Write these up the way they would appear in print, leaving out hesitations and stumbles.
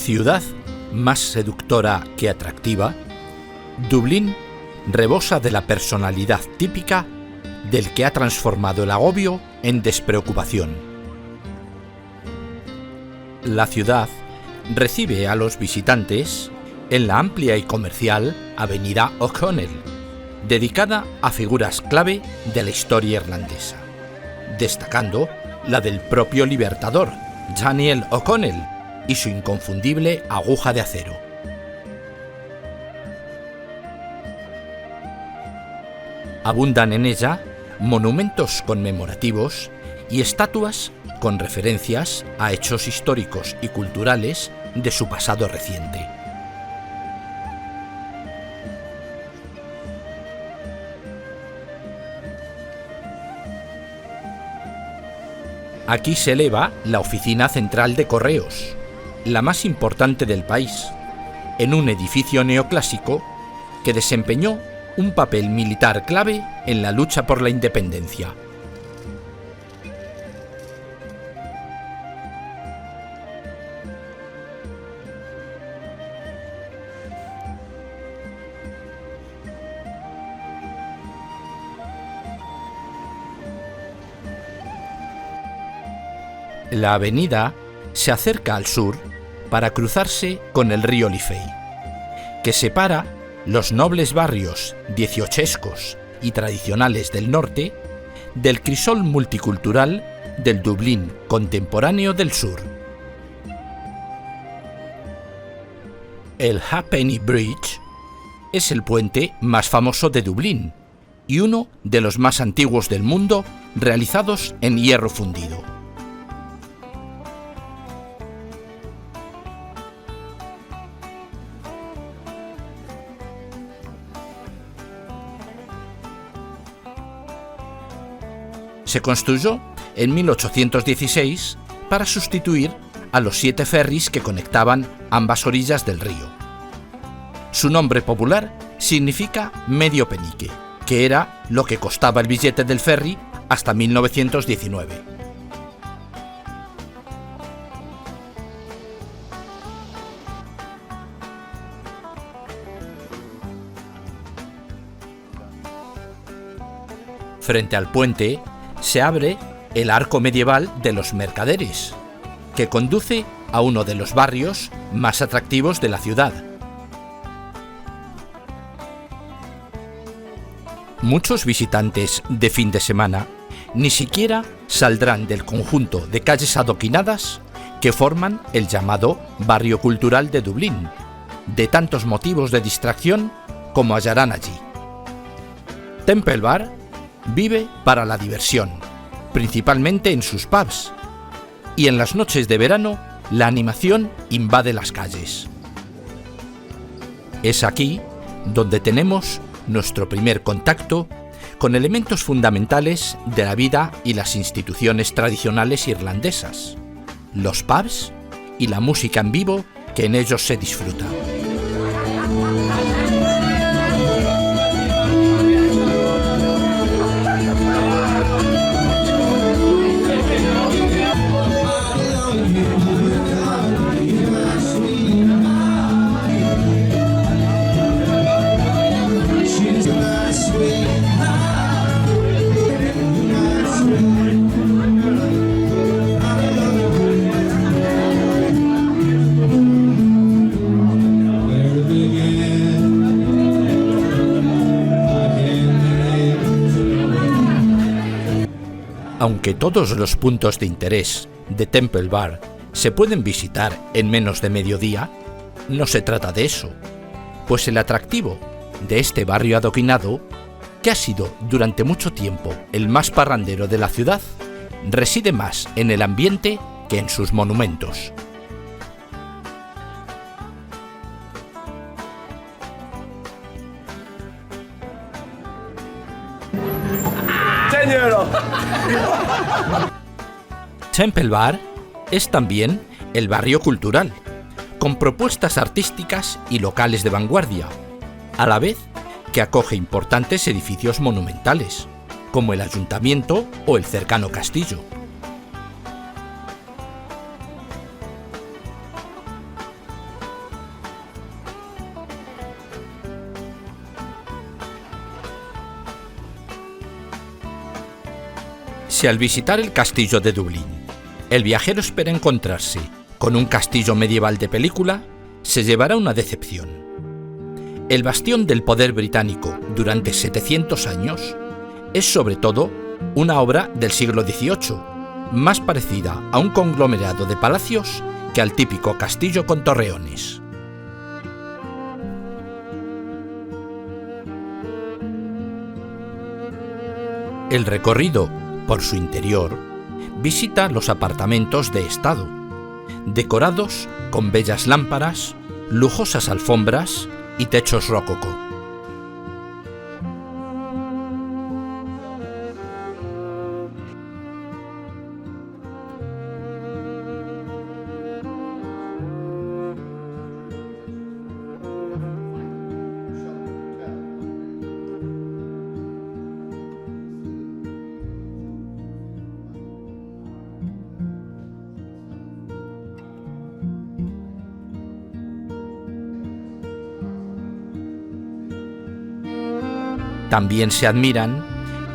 Ciudad más seductora que atractiva, Dublín rebosa de la personalidad típica del que ha transformado el agobio en despreocupación. La ciudad recibe a los visitantes en la amplia y comercial Avenida O'Connell, dedicada a figuras clave de la historia irlandesa, destacando la del propio libertador, Daniel O'Connell, y su inconfundible aguja de acero. Abundan en ella monumentos conmemorativos y estatuas con referencias a hechos históricos y culturales de su pasado reciente. Aquí se eleva la oficina central de correos, la más importante del país, en un edificio neoclásico que desempeñó un papel militar clave en la lucha por la independencia. La avenida se acerca al sur para cruzarse con el río Liffey, que separa los nobles barrios dieciochescos y tradicionales del norte del crisol multicultural del Dublín contemporáneo del sur. El Halfpenny Bridge es el puente más famoso de Dublín y uno de los más antiguos del mundo realizados en hierro fundido. Se construyó en 1816 para sustituir a los 7 ferries que conectaban ambas orillas del río. Su nombre popular significa medio penique, que era lo que costaba el billete del ferry hasta 1919. Frente al puente se abre el arco medieval de los Mercaderes, que conduce a uno de los barrios más atractivos de la ciudad. Muchos visitantes de fin de semana ni siquiera saldrán del conjunto de calles adoquinadas que forman el llamado Barrio Cultural de Dublín, de tantos motivos de distracción como hallarán allí. Temple Bar vive para la diversión, principalmente en sus pubs, y en las noches de verano la animación invade las calles. Es aquí donde tenemos nuestro primer contacto con elementos fundamentales de la vida y las instituciones tradicionales irlandesas, los pubs y la música en vivo que en ellos se disfruta. Aunque todos los puntos de interés de Temple Bar se pueden visitar en menos de mediodía, no se trata de eso, pues el atractivo de este barrio adoquinado, que ha sido durante mucho tiempo el más parrandero de la ciudad, reside más en el ambiente que en sus monumentos. Temple Bar es también el barrio cultural, con propuestas artísticas y locales de vanguardia, a la vez que acoge importantes edificios monumentales, como el ayuntamiento o el cercano castillo. Si al visitar el castillo de Dublín, el viajero espera encontrarse con un castillo medieval de película, se llevará una decepción. El bastión del poder británico durante 700 años es sobre todo una obra del siglo XVIII, más parecida a un conglomerado de palacios que al típico castillo con torreones. El recorrido por su interior visita los apartamentos de estado, decorados con bellas lámparas, lujosas alfombras y techos rococó. También se admiran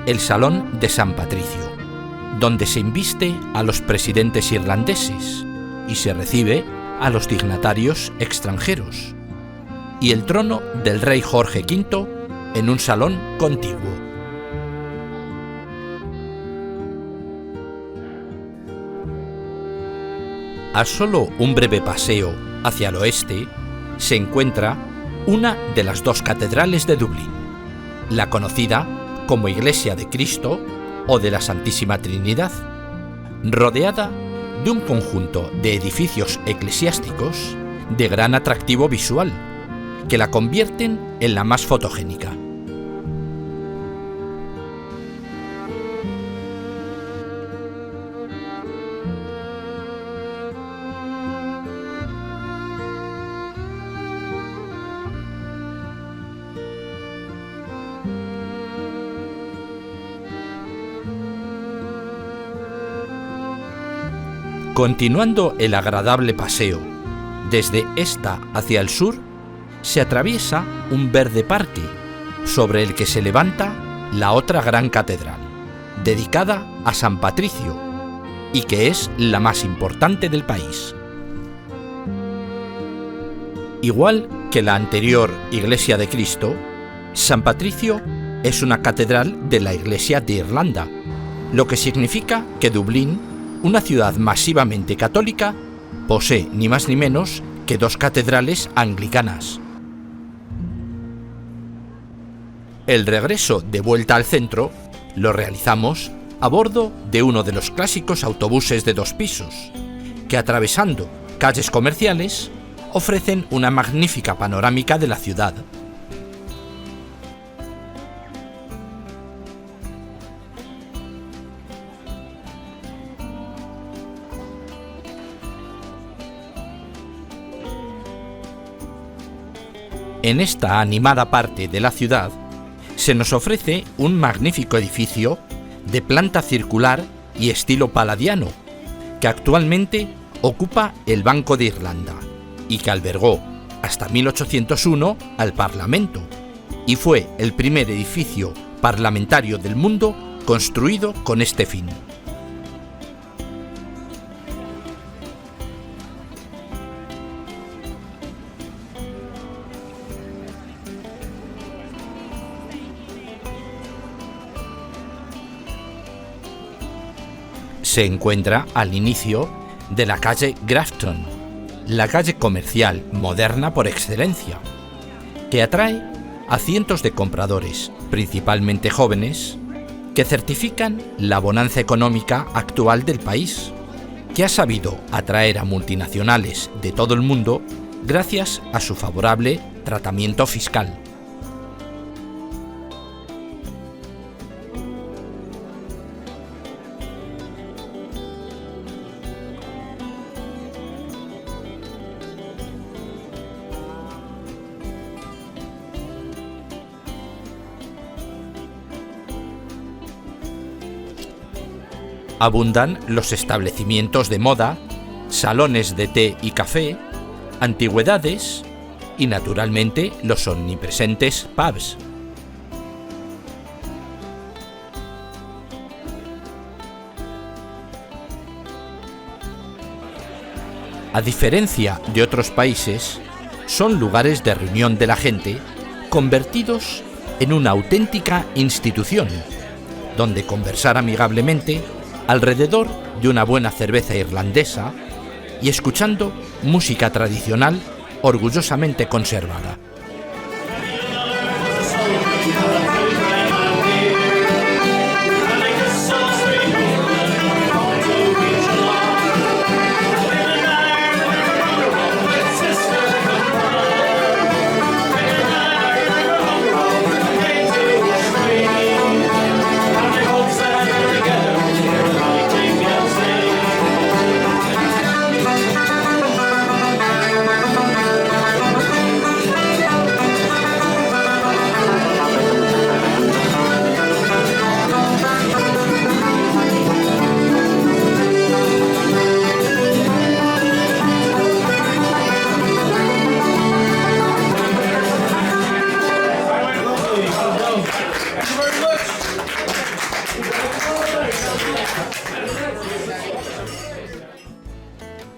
el Salón de San Patricio, donde se inviste a los presidentes irlandeses y se recibe a los dignatarios extranjeros, y el trono del rey Jorge V en un salón contiguo. A solo un breve paseo hacia el oeste se encuentra una de las dos catedrales de Dublín, la conocida como Iglesia de Cristo o de la Santísima Trinidad, rodeada de un conjunto de edificios eclesiásticos de gran atractivo visual, que la convierten en la más fotogénica. Continuando el agradable paseo, desde esta hacia el sur, se atraviesa un verde parque, sobre el que se levanta la otra gran catedral, dedicada a San Patricio, y que es la más importante del país. Igual que la anterior Iglesia de Cristo, San Patricio es una catedral de la Iglesia de Irlanda, lo que significa que Dublín, una ciudad masivamente católica, posee ni más ni menos que dos catedrales anglicanas. El regreso de vuelta al centro lo realizamos a bordo de uno de los clásicos autobuses de 2 pisos, que atravesando calles comerciales ofrecen una magnífica panorámica de la ciudad. En esta animada parte de la ciudad se nos ofrece un magnífico edificio de planta circular y estilo palladiano, que actualmente ocupa el Banco de Irlanda y que albergó hasta 1801 al Parlamento, y fue el primer edificio parlamentario del mundo construido con este fin. se encuentra al inicio de la calle Grafton, la calle comercial moderna por excelencia, que atrae a cientos de compradores, principalmente jóvenes, que certifican la bonanza económica actual del país, que ha sabido atraer a multinacionales de todo el mundo gracias a su favorable tratamiento fiscal. Abundan los establecimientos de moda, salones de té y café, antigüedades y, naturalmente, los omnipresentes pubs. A diferencia de otros países, son lugares de reunión de la gente convertidos en una auténtica institución, donde conversar amigablemente alrededor de una buena cerveza irlandesa y escuchando música tradicional orgullosamente conservada.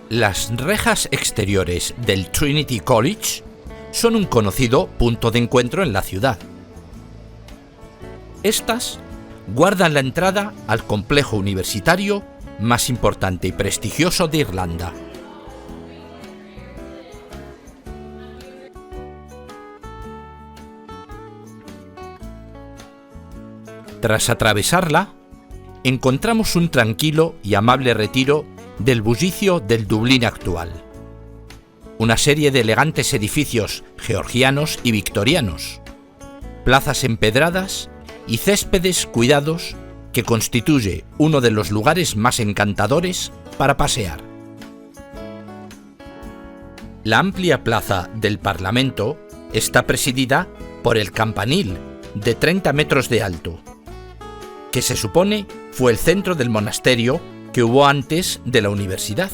Las rejas exteriores del Trinity College son un conocido punto de encuentro en la ciudad. Estas guardan la entrada al complejo universitario más importante y prestigioso de Irlanda. Tras atravesarla, encontramos un tranquilo y amable retiro del bullicio del Dublín actual. Una serie de elegantes edificios georgianos y victorianos, plazas empedradas y céspedes cuidados que constituye uno de los lugares más encantadores para pasear. La amplia plaza del Parlamento está presidida por el campanil de 30 metros de alto, que se supone fue el centro del monasterio que hubo antes de la universidad.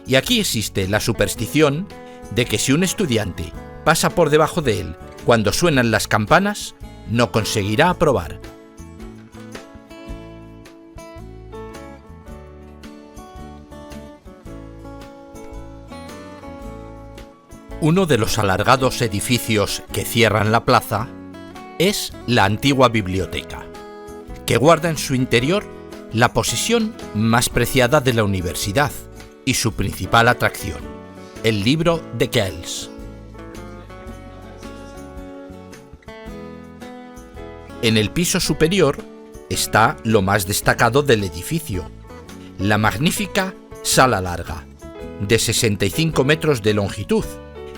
Y aquí existe la superstición de que si un estudiante pasa por debajo de él cuando suenan las campanas, no conseguirá aprobar. Uno de los alargados edificios que cierran la plaza es la antigua biblioteca, que guarda en su interior la posesión más preciada de la universidad y su principal atracción, el libro de Kells. En el piso superior está lo más destacado del edificio, la magnífica sala larga, de 65 metros de longitud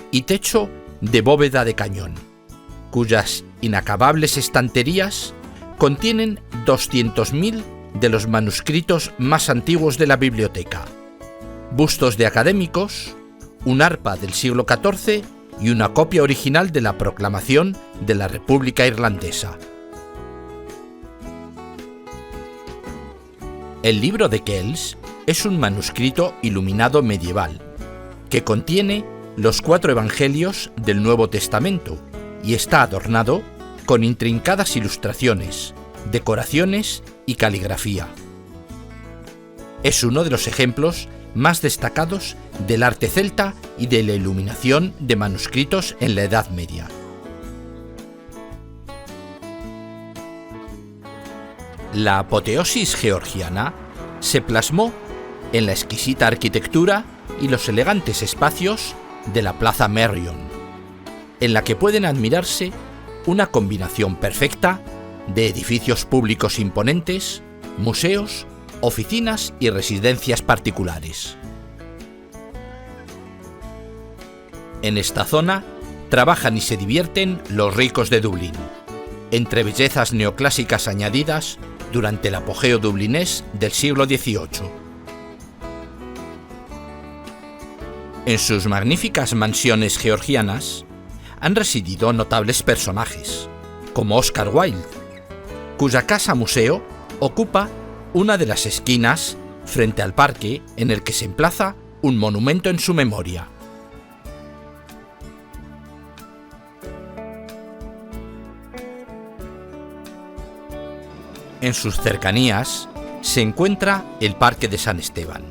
y techo de bóveda de cañón, cuyas inacabables estanterías contienen 200.000 de los manuscritos más antiguos de la biblioteca, bustos de académicos, un arpa del siglo XIV y una copia original de la proclamación de la República Irlandesa. El libro de Kells es un manuscrito iluminado medieval que contiene los 4 evangelios del Nuevo Testamento y está adornado con intrincadas ilustraciones, decoraciones y caligrafía. Es uno de los ejemplos más destacados del arte celta y de la iluminación de manuscritos en la Edad Media. La apoteosis georgiana se plasmó en la exquisita arquitectura y los elegantes espacios de la Plaza Marion, en la que pueden admirarse una combinación perfecta de edificios públicos imponentes, museos, oficinas y residencias particulares. En esta zona trabajan y se divierten los ricos de Dublín, entre bellezas neoclásicas añadidas durante el apogeo dublinés del siglo XVIII. En sus magníficas mansiones georgianas han residido notables personajes, como Oscar Wilde, cuya casa museo ocupa una de las esquinas frente al parque en el que se emplaza un monumento en su memoria. En sus cercanías se encuentra el Parque de San Esteban,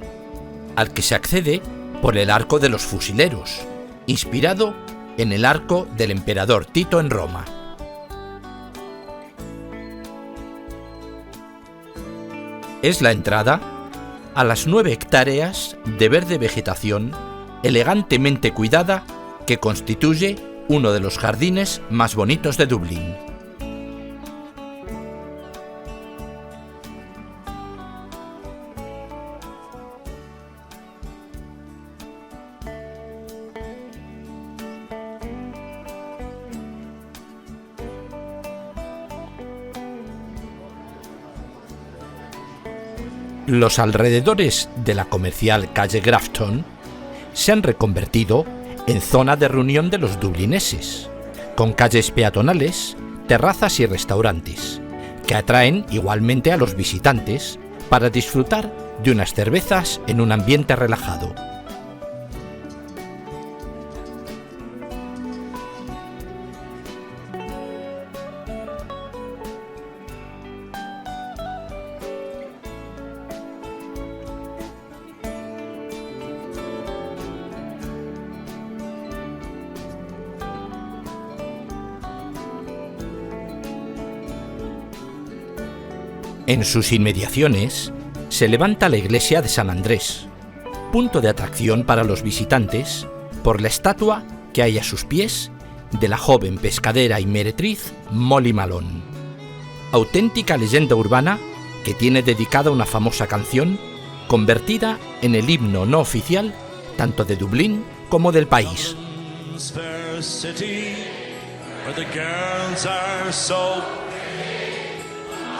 al que se accede por el Arco de los Fusileros, inspirado en el arco del emperador Tito en Roma. Es la entrada a las 9 hectáreas de verde vegetación elegantemente cuidada que constituye uno de los jardines más bonitos de Dublín. Los alrededores de la comercial calle Grafton se han reconvertido en zona de reunión de los dublineses, con calles peatonales, terrazas y restaurantes, que atraen igualmente a los visitantes para disfrutar de unas cervezas en un ambiente relajado. En sus inmediaciones se levanta la iglesia de San Andrés, punto de atracción para los visitantes por la estatua que hay a sus pies de la joven pescadera y meretriz Molly Malone, auténtica leyenda urbana que tiene dedicada una famosa canción convertida en el himno no oficial tanto de Dublín como del país.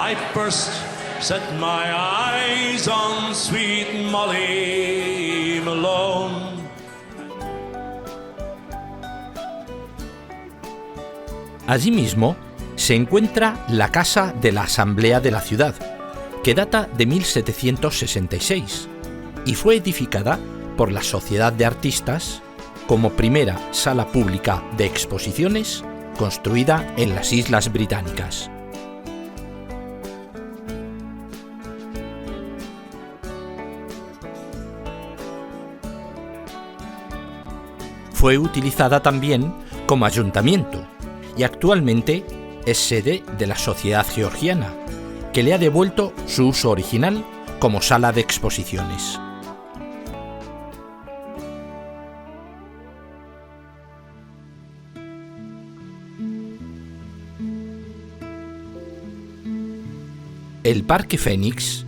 I first set my eyes on sweet Molly Malone. Allí mismo se encuentra la Casa de la Asamblea de la ciudad, que data de 1766 y fue edificada por la Sociedad de Artistas como primera sala pública de exposiciones construida en las Islas Británicas. Fue utilizada también como ayuntamiento y actualmente es sede de la Sociedad Georgiana, que le ha devuelto su uso original como sala de exposiciones. El Parque Fénix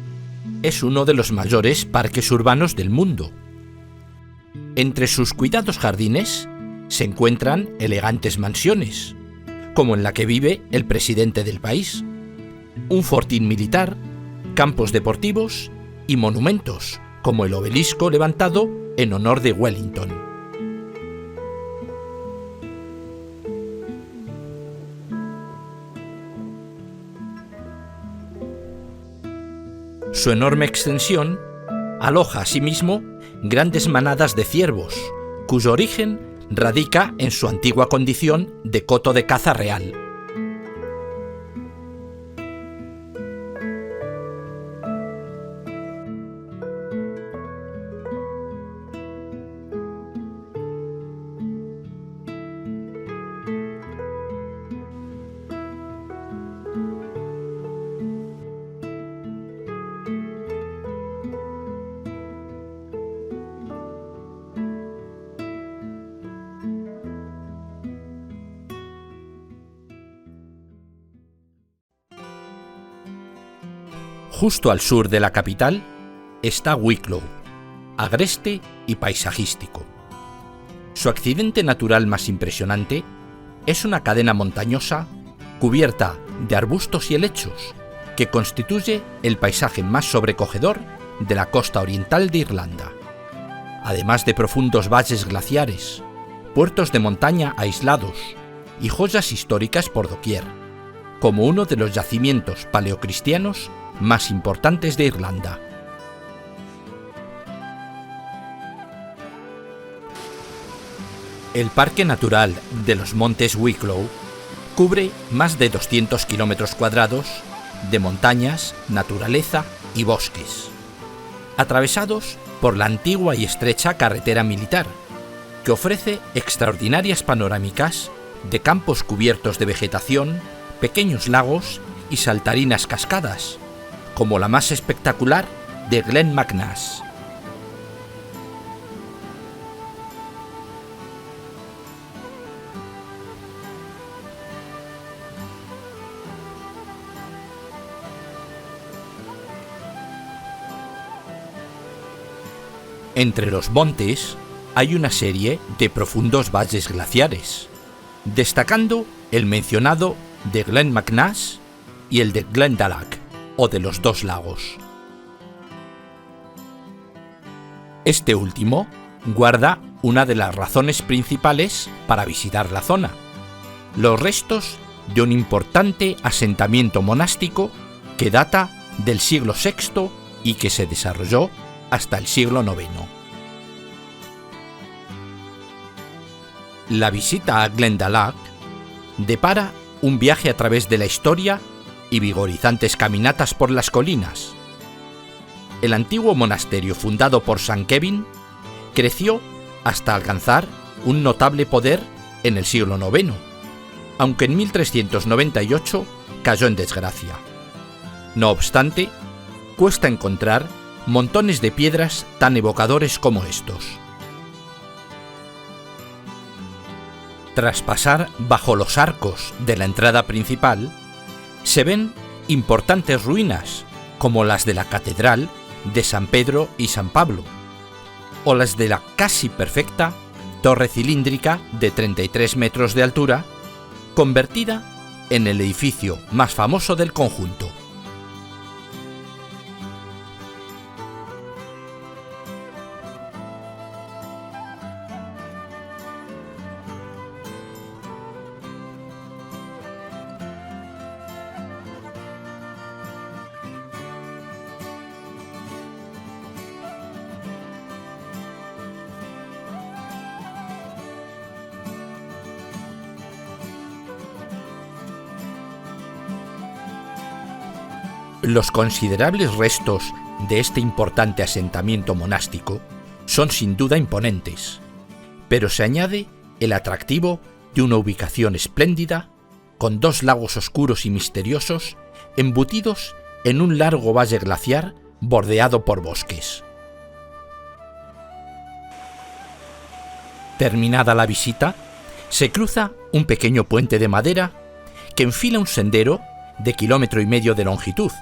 es uno de los mayores parques urbanos del mundo. Entre sus cuidados jardines se encuentran elegantes mansiones, como en la que vive el presidente del país, un fortín militar, campos deportivos y monumentos, como el obelisco levantado en honor de Wellington. Su enorme extensión aloja asimismo grandes manadas de ciervos, cuyo origen radica en su antigua condición de coto de caza real. Justo al sur de la capital está Wicklow, agreste y paisajístico. Su accidente natural más impresionante es una cadena montañosa cubierta de arbustos y helechos que constituye el paisaje más sobrecogedor de la costa oriental de Irlanda, además de profundos valles glaciares, puertos de montaña aislados y joyas históricas por doquier, como uno de los yacimientos paleocristianos más importantes de Irlanda. El Parque Natural de los Montes Wicklow cubre más de 200 kilómetros cuadrados de montañas, naturaleza y bosques, atravesados por la antigua y estrecha carretera militar, que ofrece extraordinarias panorámicas de campos cubiertos de vegetación, pequeños lagos y saltarinas cascadas, como la más espectacular de Glen McNass. Entre los montes hay una serie de profundos valles glaciares, destacando el mencionado de Glen McNass y el de Glendalough, o de los dos lagos. Este último guarda una de las razones principales para visitar la zona: los restos de un importante asentamiento monástico que data del siglo VI y que se desarrolló hasta el siglo IX. La visita a Glendalough depara un viaje a través de la historia y vigorizantes caminatas por las colinas. El antiguo monasterio fundado por San Kevin creció hasta alcanzar un notable poder en el siglo IX, aunque en 1398 cayó en desgracia. No obstante, cuesta encontrar montones de piedras tan evocadores como estos. Tras pasar bajo los arcos de la entrada principal, se ven importantes ruinas, como las de la Catedral de San Pedro y San Pablo, o las de la casi perfecta torre cilíndrica de 33 metros de altura, convertida en el edificio más famoso del conjunto. Los considerables restos de este importante asentamiento monástico son sin duda imponentes, pero se añade el atractivo de una ubicación espléndida, con dos lagos oscuros y misteriosos embutidos en un largo valle glaciar bordeado por bosques. Terminada la visita, se cruza un pequeño puente de madera que enfila un sendero de 1,5 kilómetros de longitud,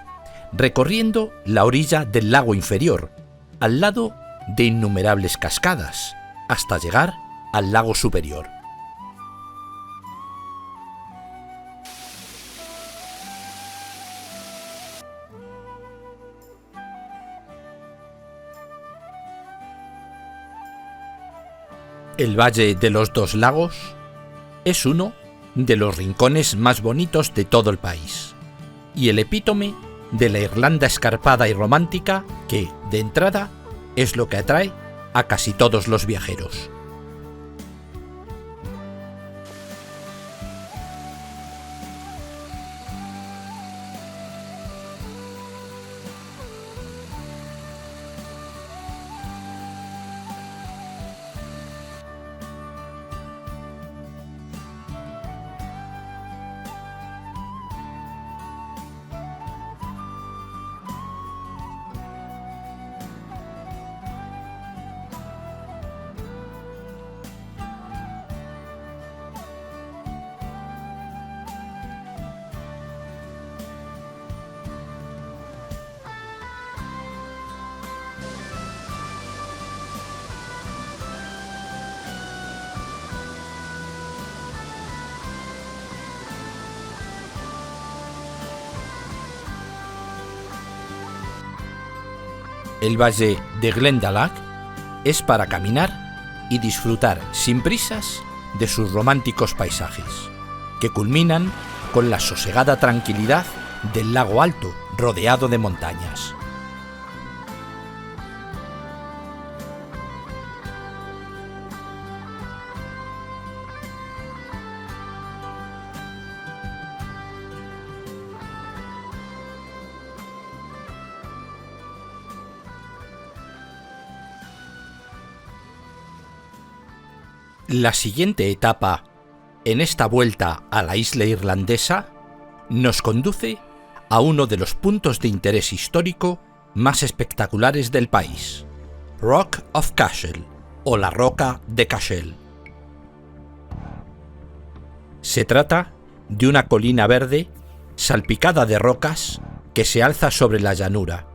recorriendo la orilla del lago inferior, al lado de innumerables cascadas, hasta llegar al lago superior. El Valle de los Dos Lagos es uno de los rincones más bonitos de todo el país, y el epítome de la Irlanda escarpada y romántica que, de entrada, es lo que atrae a casi todos los viajeros. El valle de Glendalough es para caminar y disfrutar sin prisas de sus románticos paisajes, que culminan con la sosegada tranquilidad del lago Alto, rodeado de montañas. La siguiente etapa en esta vuelta a la isla irlandesa nos conduce a uno de los puntos de interés histórico más espectaculares del país, Rock of Cashel, o la Roca de Cashel. Se trata de una colina verde salpicada de rocas que se alza sobre la llanura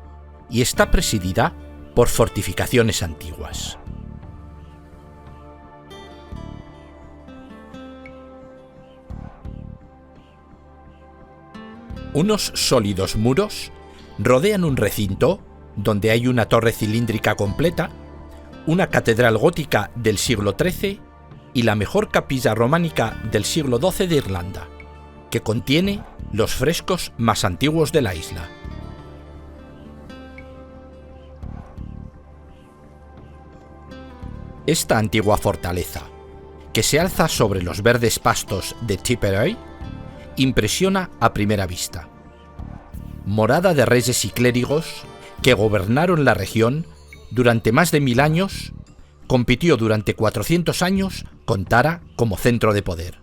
y está presidida por fortificaciones antiguas. Unos sólidos muros rodean un recinto donde hay una torre cilíndrica completa, una catedral gótica del siglo XIII y la mejor capilla románica del siglo XII de Irlanda, que contiene los frescos más antiguos de la isla. Esta antigua fortaleza, que se alza sobre los verdes pastos de Tipperary, impresiona a primera vista. Morada de reyes y clérigos que gobernaron la región durante más de 1000 años, compitió durante 400 años con Tara como centro de poder.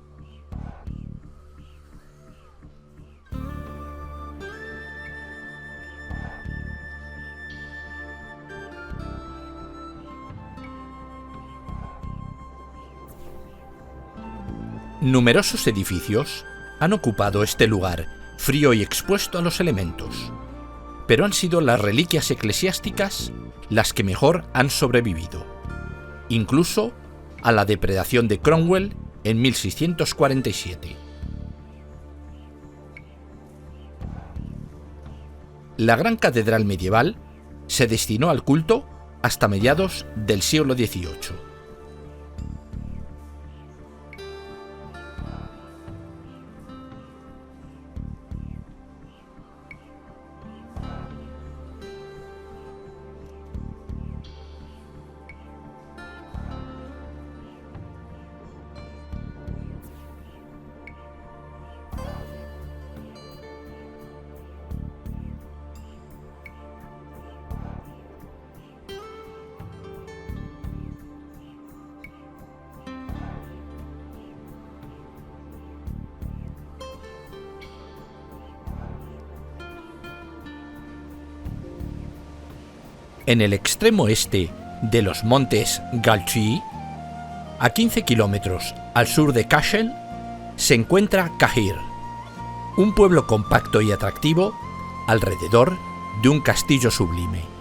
Numerosos edificios han ocupado este lugar frío y expuesto a los elementos, pero han sido las reliquias eclesiásticas las que mejor han sobrevivido, incluso a la depredación de Cromwell en 1647. La gran catedral medieval se destinó al culto hasta mediados del siglo XVIII. En el extremo este de los montes Galtee, a 15 kilómetros al sur de Cashel, se encuentra Cahir, un pueblo compacto y atractivo alrededor de un castillo sublime.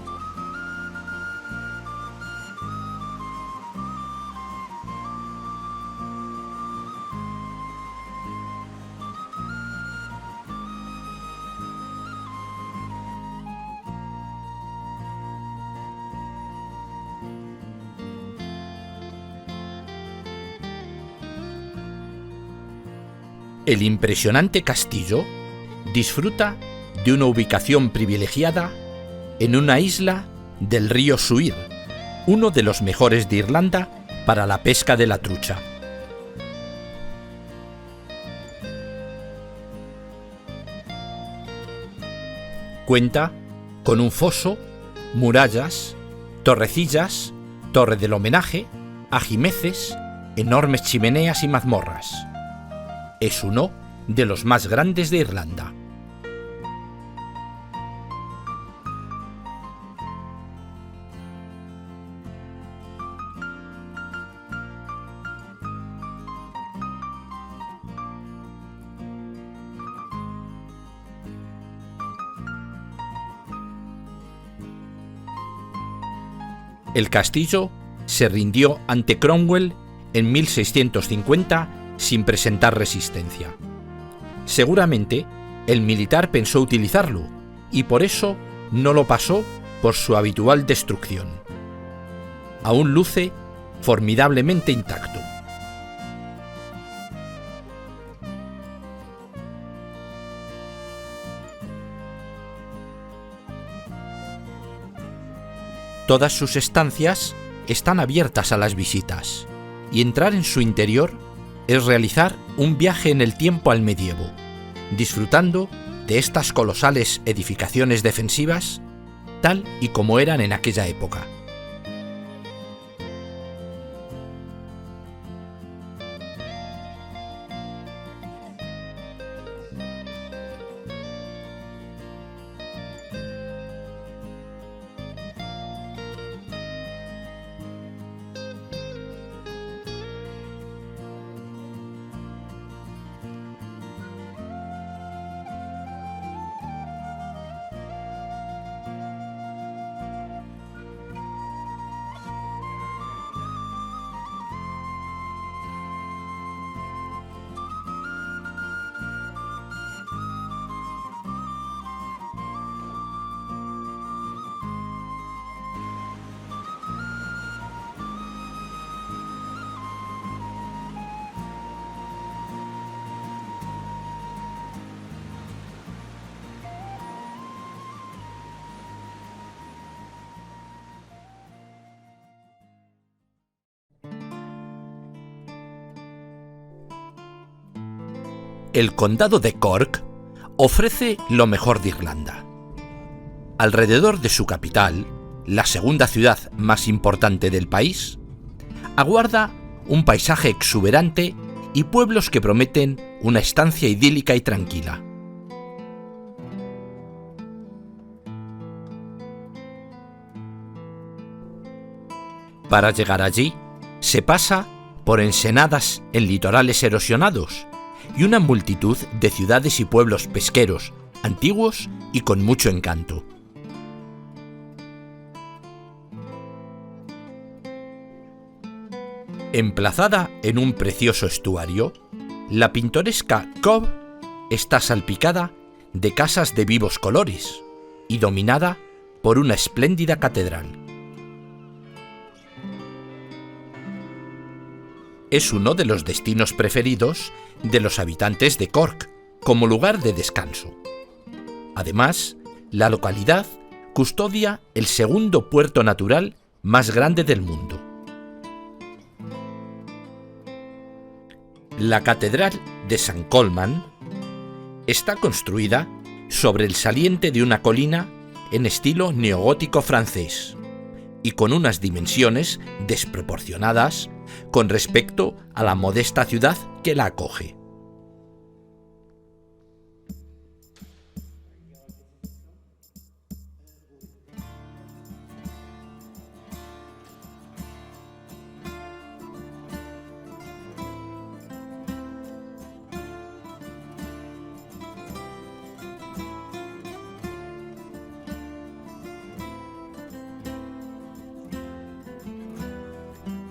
El impresionante castillo disfruta de una ubicación privilegiada en una isla del río Suir, uno de los mejores de Irlanda para la pesca de la trucha. Cuenta con un foso, murallas, torrecillas, torre del homenaje, ajimeces, enormes chimeneas y mazmorras. Es uno de los más grandes de Irlanda. El castillo se rindió ante Cromwell en 1650 sin presentar resistencia. Seguramente el militar pensó utilizarlo y por eso no lo pasó por su habitual destrucción. Aún luce formidablemente intacto. Todas sus estancias están abiertas a las visitas, y entrar en su interior es realizar un viaje en el tiempo al medievo, disfrutando de estas colosales edificaciones defensivas tal y como eran en aquella época. El condado de Cork ofrece lo mejor de Irlanda. Alrededor de su capital, la segunda ciudad más importante del país, aguarda un paisaje exuberante y pueblos que prometen una estancia idílica y tranquila. Para llegar allí, se pasa por ensenadas en litorales erosionados y una multitud de ciudades y pueblos pesqueros, antiguos y con mucho encanto. Emplazada en un precioso estuario, la pintoresca Cobh está salpicada de casas de vivos colores y dominada por una espléndida catedral. Es uno de los destinos preferidos de los habitantes de Cork como lugar de descanso. Además, la localidad custodia el segundo puerto natural más grande del mundo. La Catedral de St. Colman está construida sobre el saliente de una colina en estilo neogótico francés y con unas dimensiones desproporcionadas con respecto a la modesta ciudad que la acoge.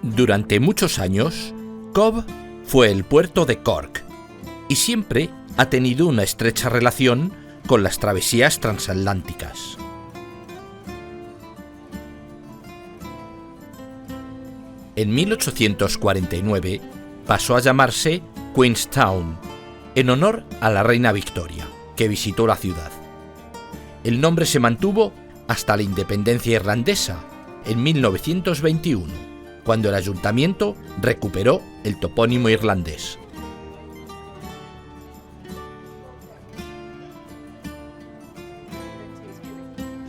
Durante muchos años, Cobh fue el puerto de Cork y siempre ha tenido una estrecha relación con las travesías transatlánticas. En 1849 pasó a llamarse Queenstown, en honor a la reina Victoria, que visitó la ciudad. El nombre se mantuvo hasta la independencia irlandesa, en 1921. Cuando el ayuntamiento recuperó el topónimo irlandés.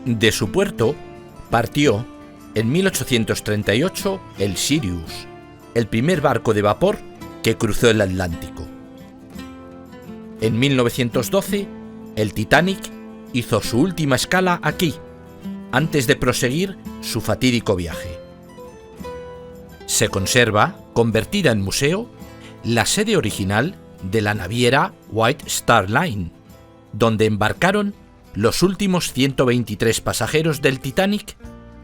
De su puerto partió en 1838 el Sirius, el primer barco de vapor que cruzó el Atlántico. En 1912, el Titanic hizo su última escala aquí, antes de proseguir su fatídico viaje. Se conserva, convertida en museo, la sede original de la naviera White Star Line, donde embarcaron los últimos 123 pasajeros del Titanic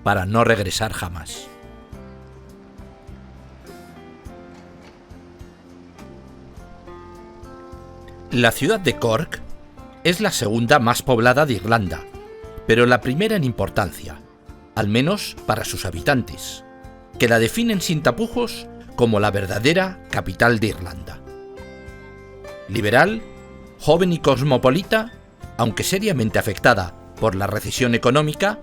para no regresar jamás. La ciudad de Cork es la segunda más poblada de Irlanda, pero la primera en importancia, al menos para sus habitantes, que la definen sin tapujos como la verdadera capital de Irlanda. Liberal, joven y cosmopolita, aunque seriamente afectada por la recesión económica,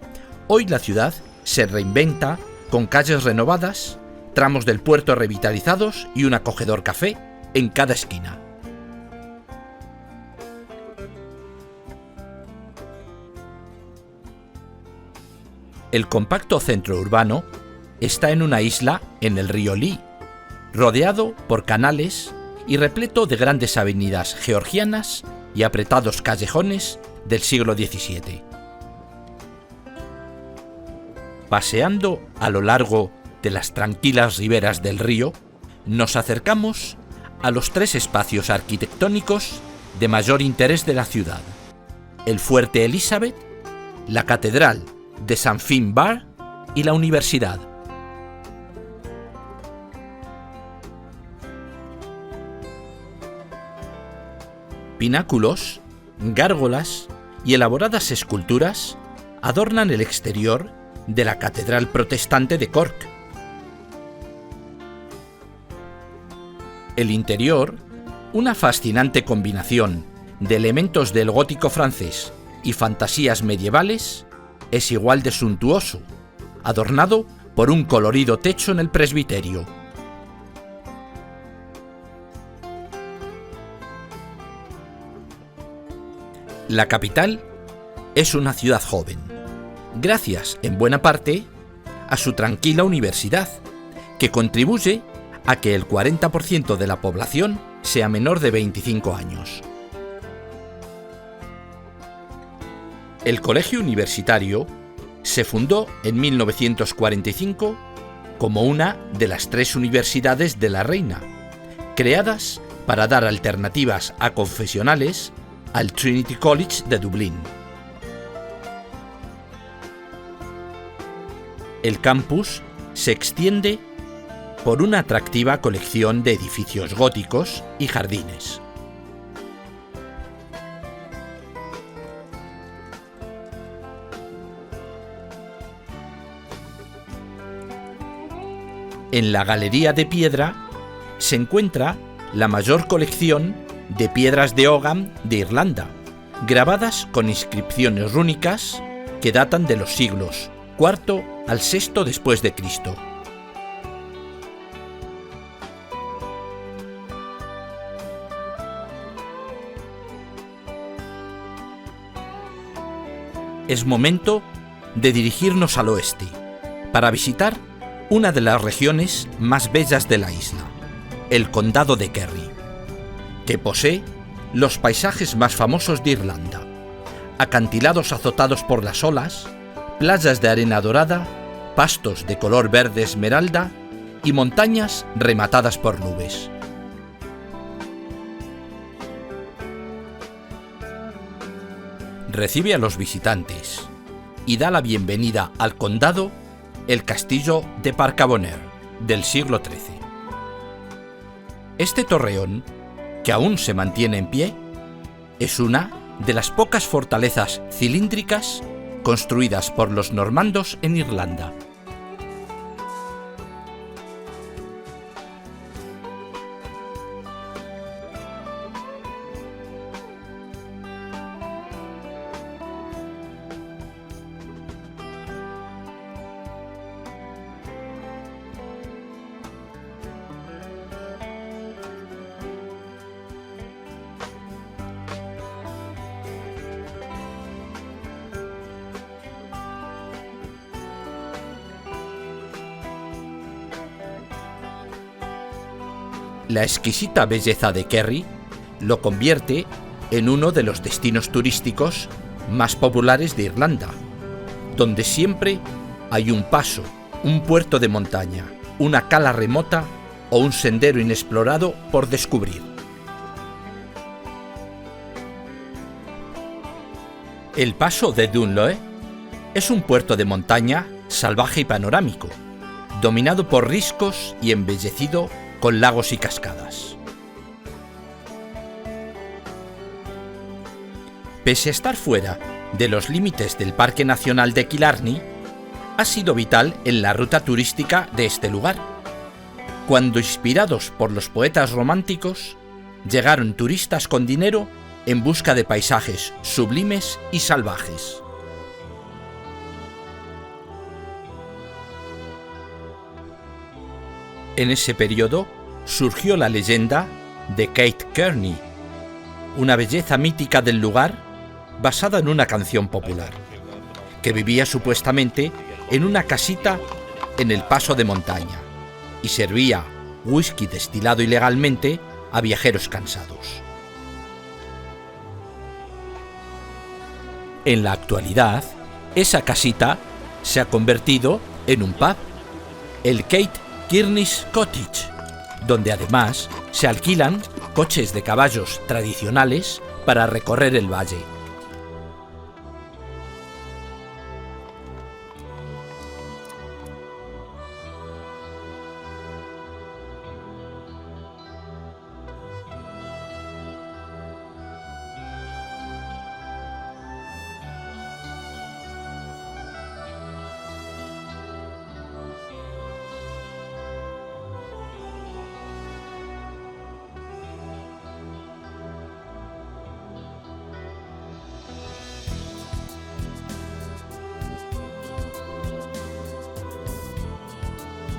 hoy la ciudad se reinventa con calles renovadas, tramos del puerto revitalizados y un acogedor café en cada esquina. El compacto centro urbano está en una isla en el río Lee, rodeado por canales y repleto de grandes avenidas georgianas y apretados callejones del siglo XVII. Paseando a lo largo de las tranquilas riberas del río, nos acercamos a los tres espacios arquitectónicos de mayor interés de la ciudad: el Fuerte Elizabeth, la Catedral de St. Finbarr y la Universidad. Pináculos, gárgolas y elaboradas esculturas adornan el exterior de la Catedral Protestante de Cork. El interior, una fascinante combinación de elementos del gótico francés y fantasías medievales, es igual de suntuoso, adornado por un colorido techo en el presbiterio. La capital es una ciudad joven, gracias en buena parte a su tranquila universidad, que contribuye a que el 40% de la población sea menor de 25 años. El colegio universitario se fundó en 1945 como una de las 3 universidades de la Reina, creadas para dar alternativas a confesionales al Trinity College de Dublín. El campus se extiende por una atractiva colección de edificios góticos y jardines. En la Galería de Piedra se encuentra la mayor colección de piedras de Ogham de Irlanda, grabadas con inscripciones rúnicas que datan de los siglos IV al VI después de Cristo. Es momento de dirigirnos al oeste para visitar una de las regiones más bellas de la isla, el Condado de Kerry, que posee los paisajes más famosos de Irlanda: acantilados azotados por las olas, playas de arena dorada, pastos de color verde esmeralda y montañas rematadas por nubes. Recibe a los visitantes y da la bienvenida al condado el castillo de Parcaboner del siglo XIII. Este torreón, que aún se mantiene en pie, es una de las pocas fortalezas cilíndricas construidas por los normandos en Irlanda. La exquisita belleza de Kerry lo convierte en uno de los destinos turísticos más populares de Irlanda, donde siempre hay un paso, un puerto de montaña, una cala remota o un sendero inexplorado por descubrir. El paso de Dunloe es un puerto de montaña salvaje y panorámico, dominado por riscos y embellecido con lagos y cascadas. Pese a estar fuera de los límites del Parque Nacional de Killarney, ha sido vital en la ruta turística de este lugar, cuando, inspirados por los poetas románticos, llegaron turistas con dinero en busca de paisajes sublimes y salvajes. En ese periodo surgió la leyenda de Kate Kearney, una belleza mítica del lugar basada en una canción popular, que vivía supuestamente en una casita en el paso de montaña y servía whisky destilado ilegalmente a viajeros cansados. En la actualidad, esa casita se ha convertido en un pub, el Kate Kearney's Cottage, donde además se alquilan coches de caballos tradicionales para recorrer el valle.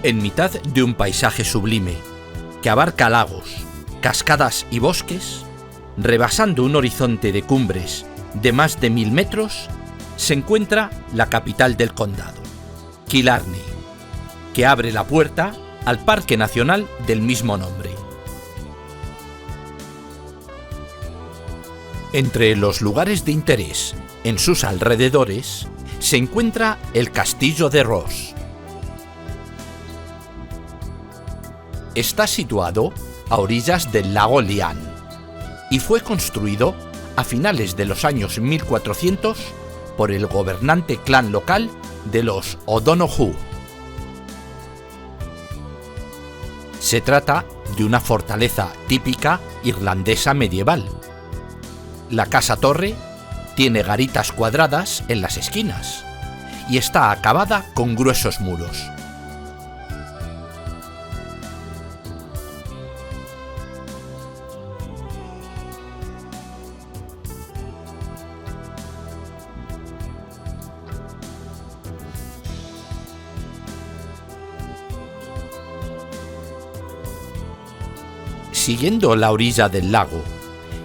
En mitad de un paisaje sublime que abarca lagos, cascadas y bosques, rebasando un horizonte de cumbres de más de 1000 metros, se encuentra la capital del condado, Killarney, que abre la puerta al Parque Nacional del mismo nombre. Entre los lugares de interés en sus alrededores se encuentra el Castillo de Ross. Está situado a orillas del lago Lian y fue construido a finales de los años 1400 por el gobernante clan local de los O'Donoghue. Se trata de una fortaleza típica irlandesa medieval. La casa-torre tiene garitas cuadradas en las esquinas y está acabada con gruesos muros. Siguiendo la orilla del lago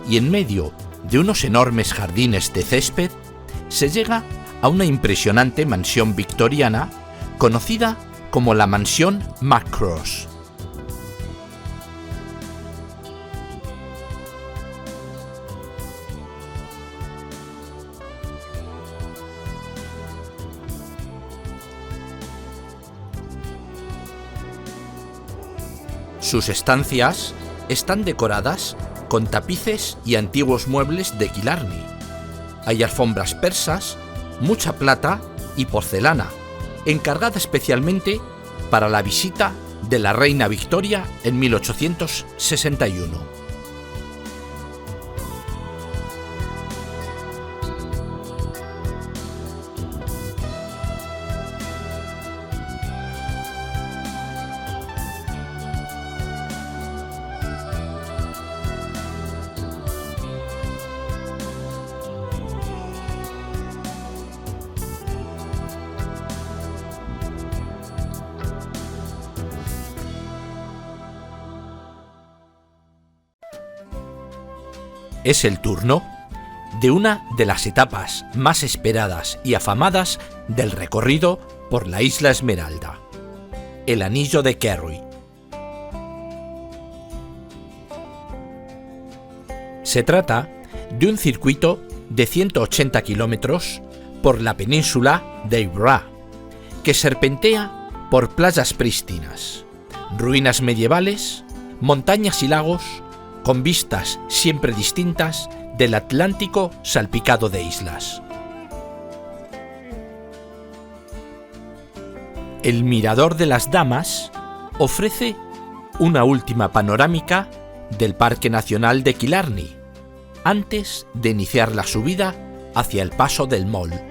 y en medio de unos enormes jardines de césped, se llega a una impresionante mansión victoriana conocida como la Mansión Macross. Sus estancias están decoradas con tapices y antiguos muebles de Killarney. Hay alfombras persas, mucha plata y porcelana, encargada especialmente para la visita de la reina Victoria en 1861. Es el turno de una de las etapas más esperadas y afamadas del recorrido por la Isla Esmeralda, el Anillo de Kerry. Se trata de un circuito de 180 kilómetros por la península de Ibrá, que serpentea por playas prístinas, ruinas medievales, montañas y lagos, con vistas siempre distintas del Atlántico salpicado de islas. El Mirador de las Damas ofrece una última panorámica del Parque Nacional de Killarney, antes de iniciar la subida hacia el paso del Mole.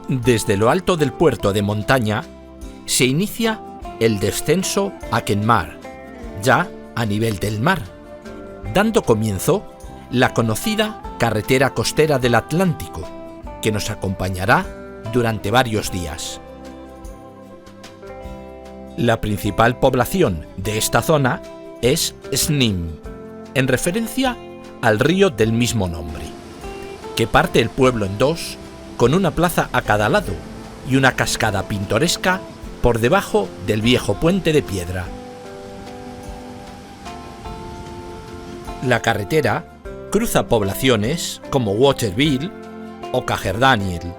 Desde lo alto del puerto de montaña se inicia el descenso a Kenmare, ya a nivel del mar, dando comienzo la conocida carretera costera del Atlántico, que nos acompañará durante varios días. La principal población de esta zona es Snim, en referencia al río del mismo nombre, que parte el pueblo en dos, con una plaza a cada lado y una cascada pintoresca por debajo del viejo puente de piedra. La carretera cruza poblaciones como Waterville o Caherdaniel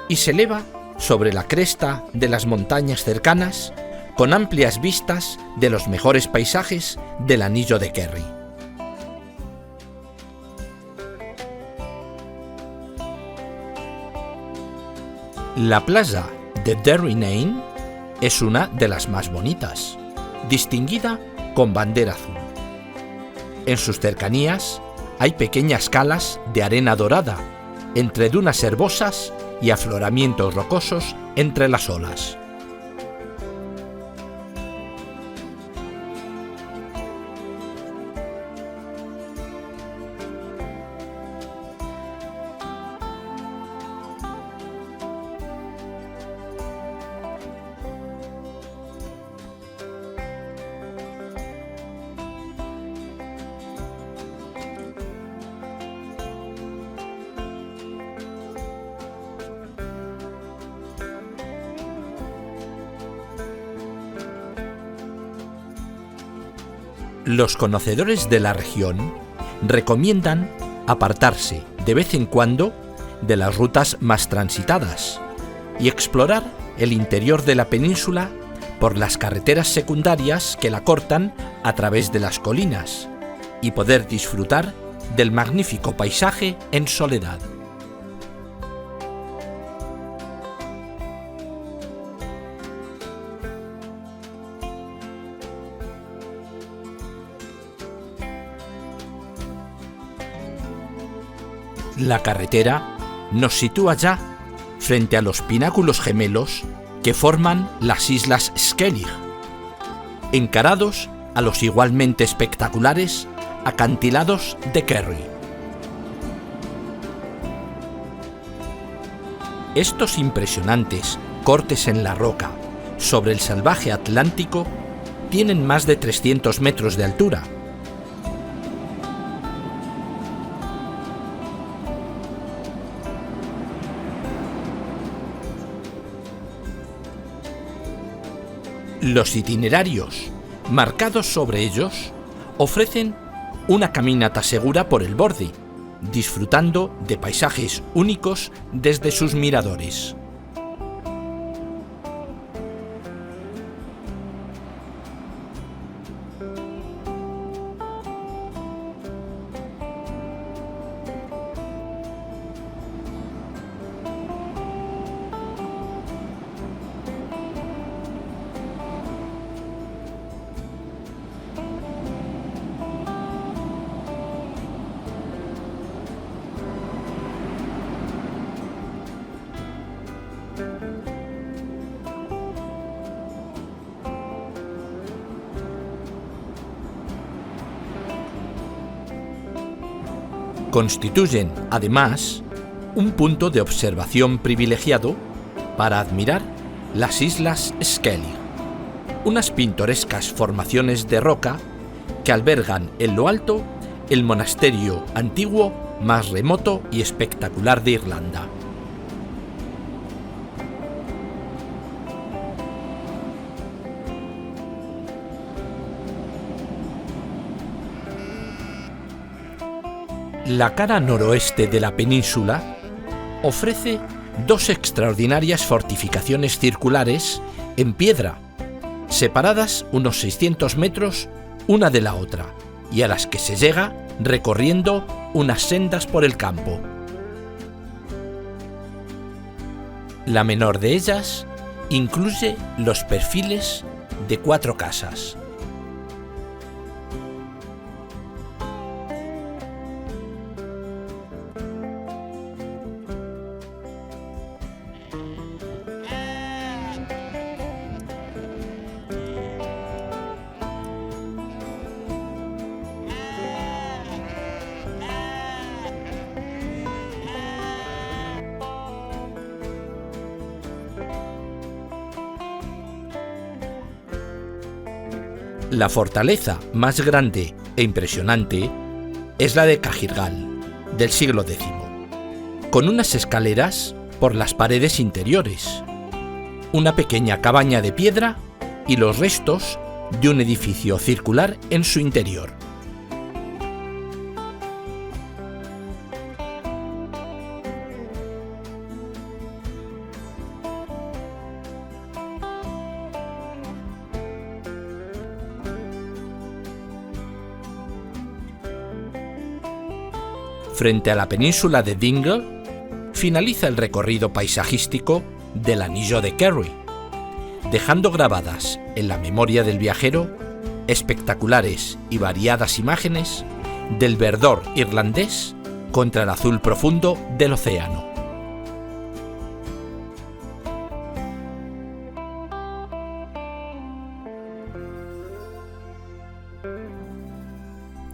y se eleva sobre la cresta de las montañas cercanas con amplias vistas de los mejores paisajes del anillo de Kerry. La playa de Derrynane es una de las más bonitas, distinguida con bandera azul. En sus cercanías hay pequeñas calas de arena dorada, entre dunas herbosas y afloramientos rocosos entre las olas. Los conocedores de la región recomiendan apartarse de vez en cuando de las rutas más transitadas y explorar el interior de la península por las carreteras secundarias que la cortan a través de las colinas y poder disfrutar del magnífico paisaje en soledad. La carretera nos sitúa ya frente a los pináculos gemelos que forman las islas Skellig, encarados a los igualmente espectaculares acantilados de Kerry. Estos impresionantes cortes en la roca sobre el salvaje Atlántico tienen más de 300 metros de altura. Los itinerarios marcados sobre ellos ofrecen una caminata segura por el borde, disfrutando de paisajes únicos desde sus miradores. Constituyen, además, un punto de observación privilegiado para admirar las islas Skellig, unas pintorescas formaciones de roca que albergan en lo alto el monasterio antiguo más remoto y espectacular de Irlanda. La cara noroeste de la península ofrece dos extraordinarias fortificaciones circulares en piedra, separadas unos 600 metros una de la otra, y a las que se llega recorriendo unas sendas por el campo. La menor de ellas incluye los perfiles de 4 casas. La fortaleza más grande e impresionante es la de Cahirgal, del siglo X, con unas escaleras por las paredes interiores, una pequeña cabaña de piedra y los restos de un edificio circular en su interior. Frente a la península de Dingle, finaliza el recorrido paisajístico del Anillo de Kerry, dejando grabadas en la memoria del viajero espectaculares y variadas imágenes del verdor irlandés contra el azul profundo del océano.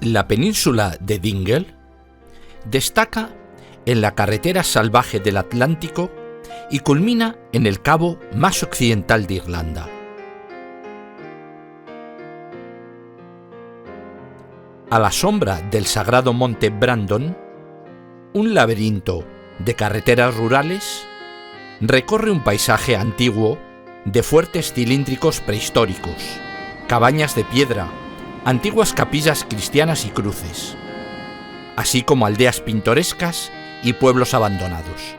La península de Dingle destaca en la carretera salvaje del Atlántico y culmina en el cabo más occidental de Irlanda. A la sombra del sagrado monte Brandon, un laberinto de carreteras rurales recorre un paisaje antiguo de fuertes cilíndricos prehistóricos, cabañas de piedra, antiguas capillas cristianas y cruces, así como aldeas pintorescas y pueblos abandonados.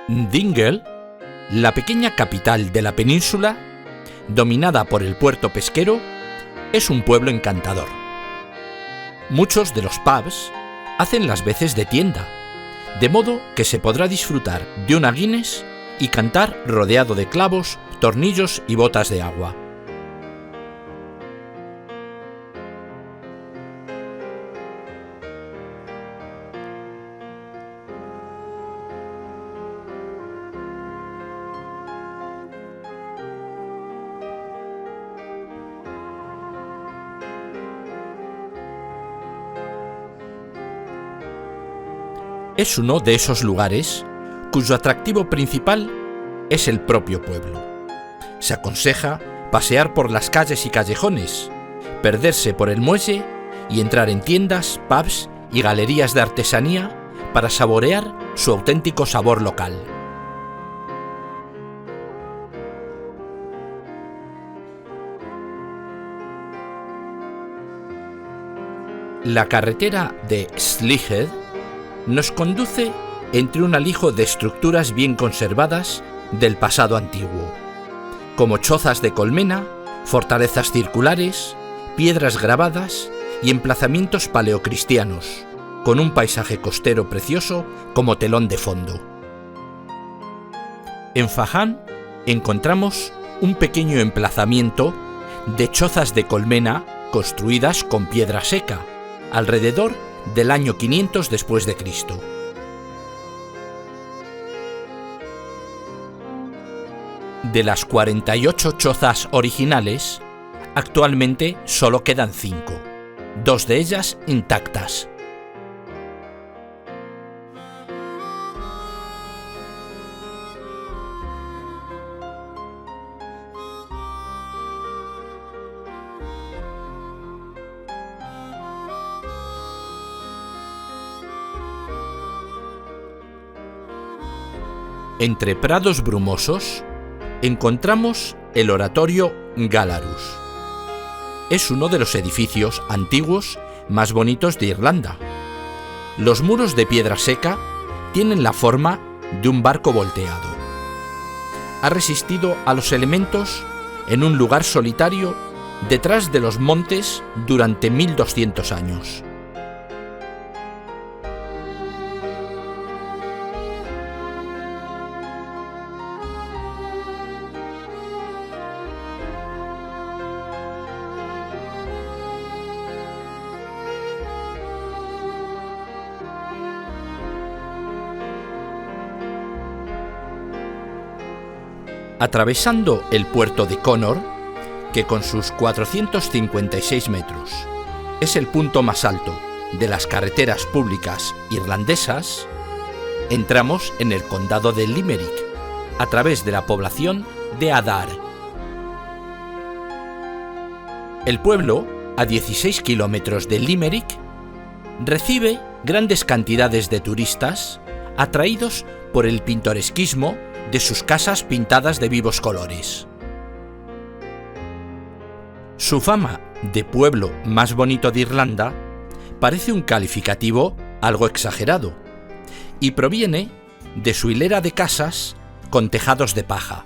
Dingle, la pequeña capital de la península, dominada por el puerto pesquero, es un pueblo encantador. Muchos de los pubs hacen las veces de tienda, de modo que se podrá disfrutar de una Guinness y cantar rodeado de clavos, tornillos y botas de agua. Es uno de esos lugares cuyo atractivo principal es el propio pueblo. Se aconseja pasear por las calles y callejones, perderse por el muelle y entrar en tiendas, pubs y galerías de artesanía para saborear su auténtico sabor local. La carretera de Slihead nos conduce entre un alijo de estructuras bien conservadas del pasado antiguo, como chozas de colmena, fortalezas circulares, piedras grabadas y emplazamientos paleocristianos, con un paisaje costero precioso como telón de fondo. En Fahan encontramos un pequeño emplazamiento de chozas de colmena construidas con piedra seca, alrededor del año 500 después de Cristo. De las 48 chozas originales, actualmente solo quedan 5, 2 de ellas intactas. Entre prados brumosos, encontramos el oratorio Galarus. Es uno de los edificios antiguos más bonitos de Irlanda. Los muros de piedra seca tienen la forma de un barco volteado. Ha resistido a los elementos en un lugar solitario detrás de los montes durante 1200 años. Atravesando el puerto de Connor, que con sus 456 metros es el punto más alto de las carreteras públicas irlandesas, entramos en el condado de Limerick, a través de la población de Adar. El pueblo, a 16 kilómetros de Limerick, recibe grandes cantidades de turistas atraídos por el pintoresquismo de sus casas pintadas de vivos colores. Su fama de pueblo más bonito de Irlanda parece un calificativo algo exagerado y proviene de su hilera de casas con tejados de paja.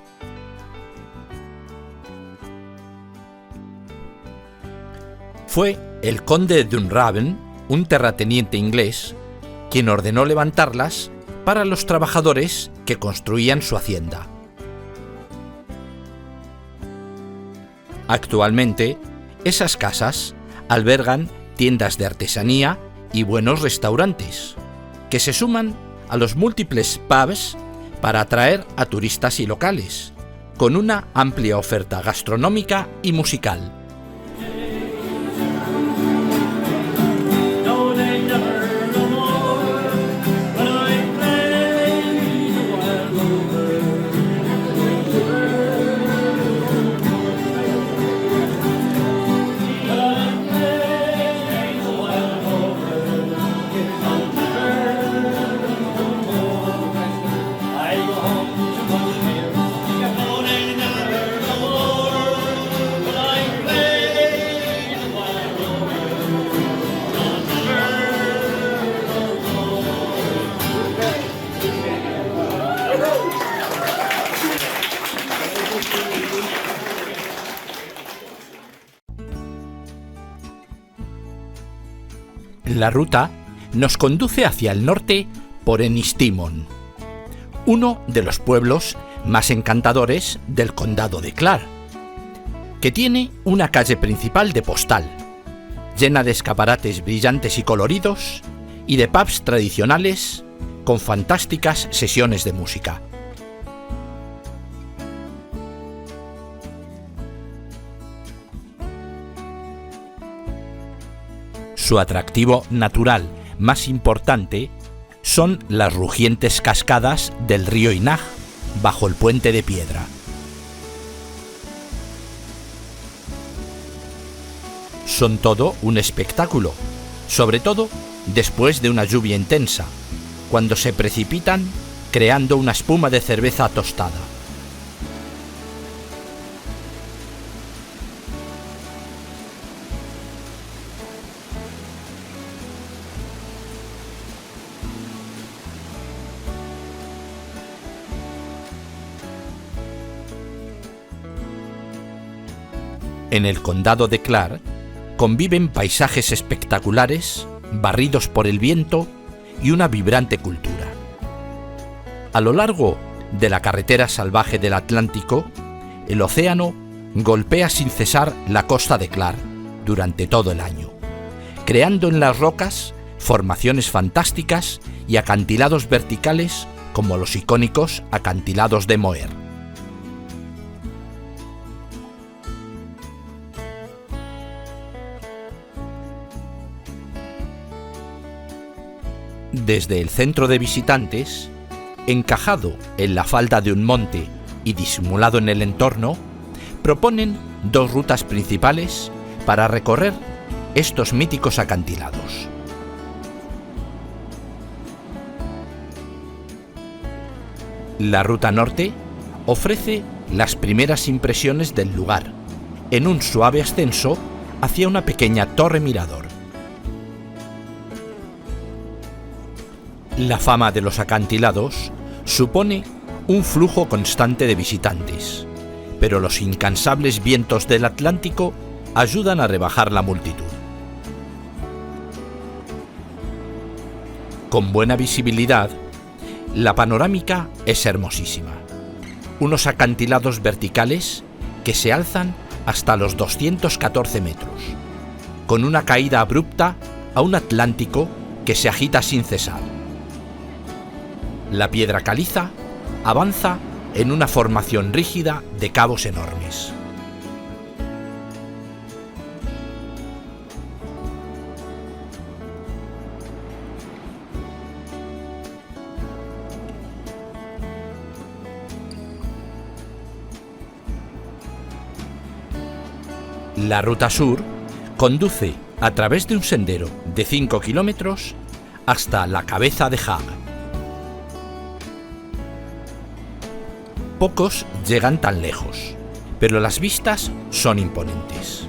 Fue el conde de Dunraven, un terrateniente inglés, quien ordenó levantarlas para los trabajadores que construían su hacienda. Actualmente, esas casas albergan tiendas de artesanía y buenos restaurantes, que se suman a los múltiples pubs para atraer a turistas y locales, con una amplia oferta gastronómica y musical. La ruta nos conduce hacia el norte por Ennistimon, uno de los pueblos más encantadores del condado de Clare, que tiene una calle principal de postal, llena de escaparates brillantes y coloridos y de pubs tradicionales con fantásticas sesiones de música. Su atractivo natural más importante son las rugientes cascadas del río Inagh bajo el puente de piedra. Son todo un espectáculo, sobre todo después de una lluvia intensa, cuando se precipitan creando una espuma de cerveza tostada. En el condado de Clare conviven paisajes espectaculares, barridos por el viento y una vibrante cultura. A lo largo de la carretera salvaje del Atlántico, el océano golpea sin cesar la costa de Clare durante todo el año, creando en las rocas formaciones fantásticas y acantilados verticales como los icónicos acantilados de Moher. Desde el centro de visitantes, encajado en la falda de un monte y disimulado en el entorno, proponen dos rutas principales para recorrer estos míticos acantilados. La ruta norte ofrece las primeras impresiones del lugar, en un suave ascenso hacia una pequeña torre mirador. La fama de los acantilados supone un flujo constante de visitantes, pero los incansables vientos del Atlántico ayudan a rebajar la multitud. Con buena visibilidad, la panorámica es hermosísima. Unos acantilados verticales que se alzan hasta los 214 metros, con una caída abrupta a un Atlántico que se agita sin cesar. La piedra caliza avanza en una formación rígida de cabos enormes. La ruta sur conduce a través de un sendero de 5 kilómetros hasta la cabeza de Haag. Pocos llegan tan lejos, pero las vistas son imponentes.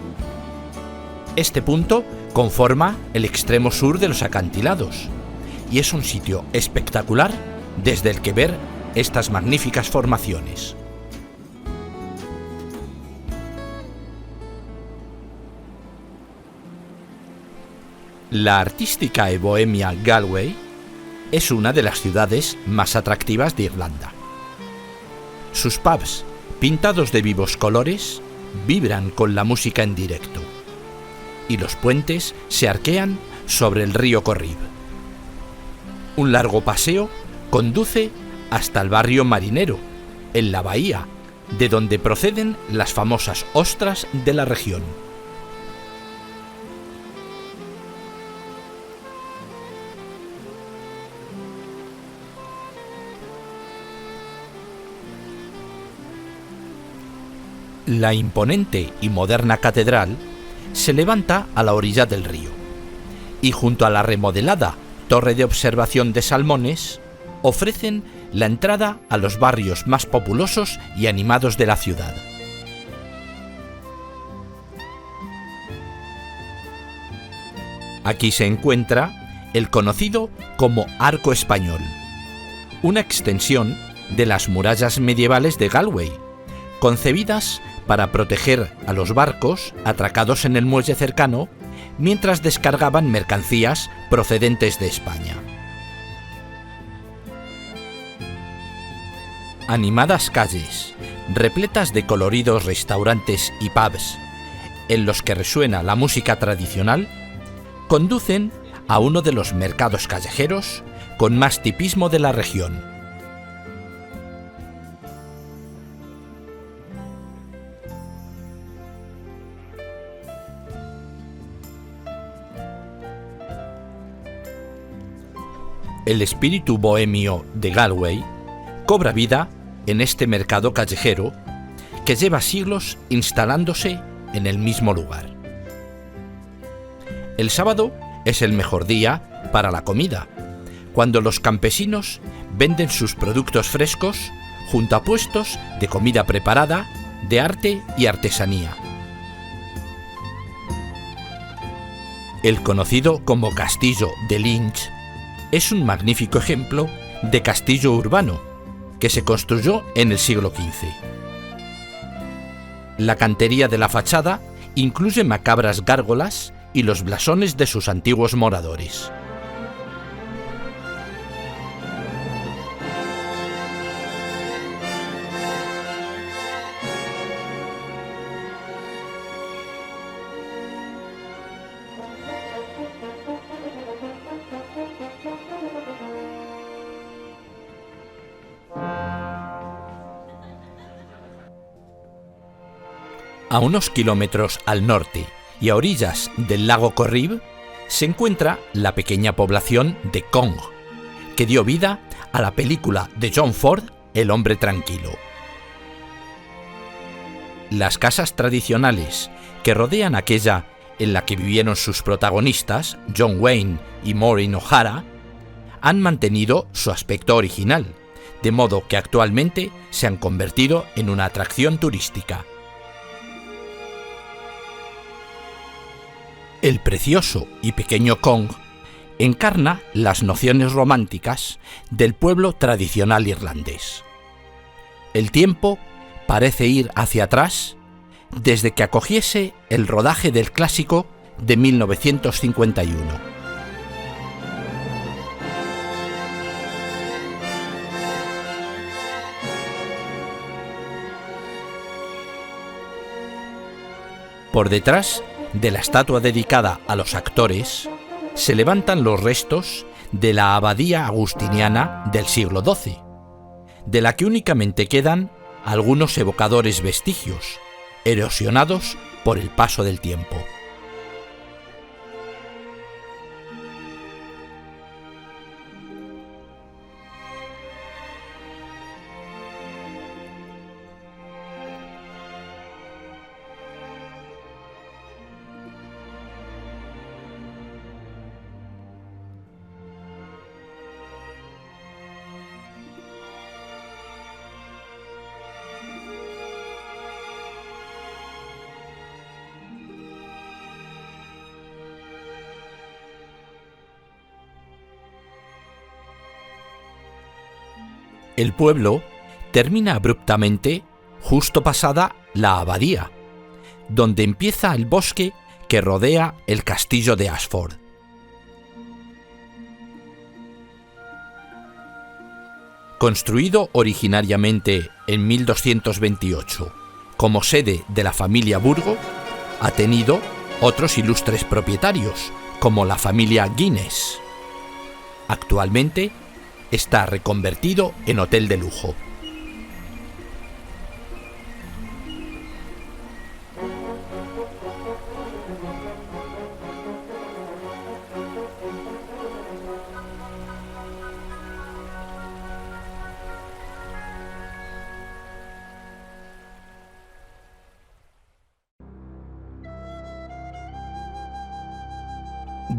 Este punto conforma el extremo sur de los acantilados y es un sitio espectacular desde el que ver estas magníficas formaciones. La artística y bohemia Galway es una de las ciudades más atractivas de Irlanda. Sus pubs, pintados de vivos colores, vibran con la música en directo, y los puentes se arquean sobre el río Corrib. Un largo paseo conduce hasta el barrio marinero, en la bahía, de donde proceden las famosas ostras de la región. La imponente y moderna catedral se levanta a la orilla del río y junto a la remodelada torre de observación de salmones ofrecen la entrada a los barrios más populosos y animados de la ciudad. Aquí se encuentra el conocido como Arco Español, una extensión de las murallas medievales de Galway, concebidas para proteger a los barcos atracados en el muelle cercano mientras descargaban mercancías procedentes de España. Animadas calles, repletas de coloridos restaurantes y pubs, en los que resuena la música tradicional, conducen a uno de los mercados callejeros con más tipismo de la región. El espíritu bohemio de Galway cobra vida en este mercado callejero que lleva siglos instalándose en el mismo lugar. El sábado es el mejor día para la comida, cuando los campesinos venden sus productos frescos junto a puestos de comida preparada, de arte y artesanía. El conocido como Castillo de Lynch es un magnífico ejemplo de castillo urbano que se construyó en el siglo XV. La cantería de la fachada incluye macabras gárgolas y los blasones de sus antiguos moradores. A unos kilómetros al norte y a orillas del lago Corrib se encuentra la pequeña población de Cong, que dio vida a la película de John Ford, El hombre tranquilo. Las casas tradicionales que rodean aquella en la que vivieron sus protagonistas, John Wayne y Maureen O'Hara, han mantenido su aspecto original, de modo que actualmente se han convertido en una atracción turística. El precioso y pequeño Cong encarna las nociones románticas del pueblo tradicional irlandés. El tiempo parece ir hacia atrás desde que acogiese el rodaje del clásico de 1951. Por detrás de la estatua dedicada a los actores, se levantan los restos de la abadía agustiniana del siglo XII, de la que únicamente quedan algunos evocadores vestigios, erosionados por el paso del tiempo. El pueblo termina abruptamente justo pasada la abadía, donde empieza el bosque que rodea el castillo de Ashford. Construido originariamente en 1228 como sede de la familia Burgo, ha tenido otros ilustres propietarios, como la familia Guinness. Actualmente está reconvertido en hotel de lujo.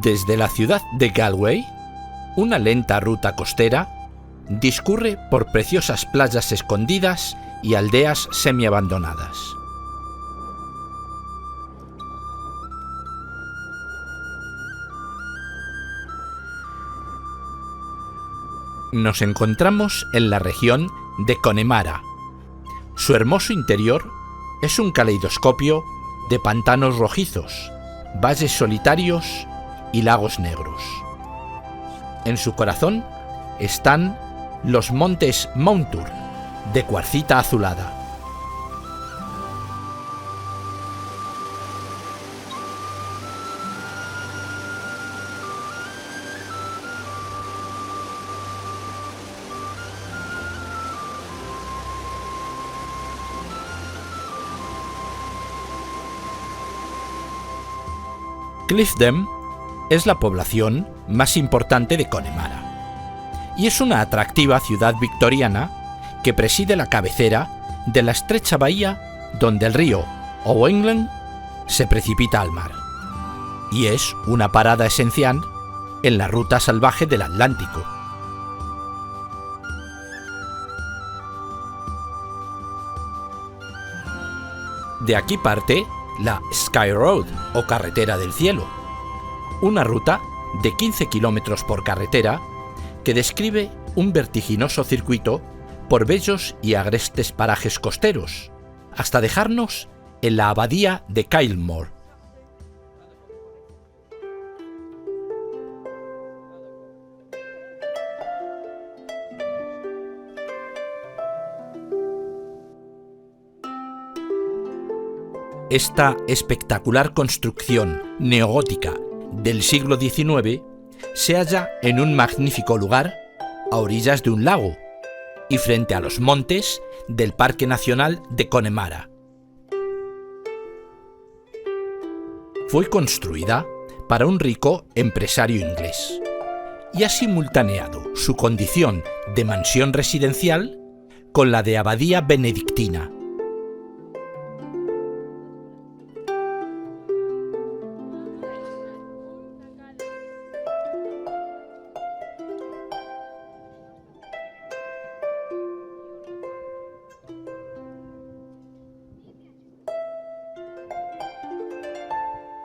Desde la ciudad de Galway, una lenta ruta costera discurre por preciosas playas escondidas y aldeas semiabandonadas. Nos encontramos en la región de Connemara. Su hermoso interior es un caleidoscopio de pantanos rojizos, valles solitarios y lagos negros. En su corazón están los montes Mountur, de cuarcita azulada. Clifden es la población más importante de Connemara y es una atractiva ciudad victoriana que preside la cabecera de la estrecha bahía donde el río Owenglen se precipita al mar, y es una parada esencial en la ruta salvaje del Atlántico. De aquí parte la Sky Road, o carretera del cielo, una ruta de 15 kilómetros por carretera que describe un vertiginoso circuito por bellos y agrestes parajes costeros, hasta dejarnos en la abadía de Kylemore. Esta espectacular construcción neogótica del siglo XIX se halla en un magnífico lugar a orillas de un lago y frente a los montes del Parque Nacional de Connemara. Fue construida para un rico empresario inglés y ha simultaneado su condición de mansión residencial con la de abadía benedictina.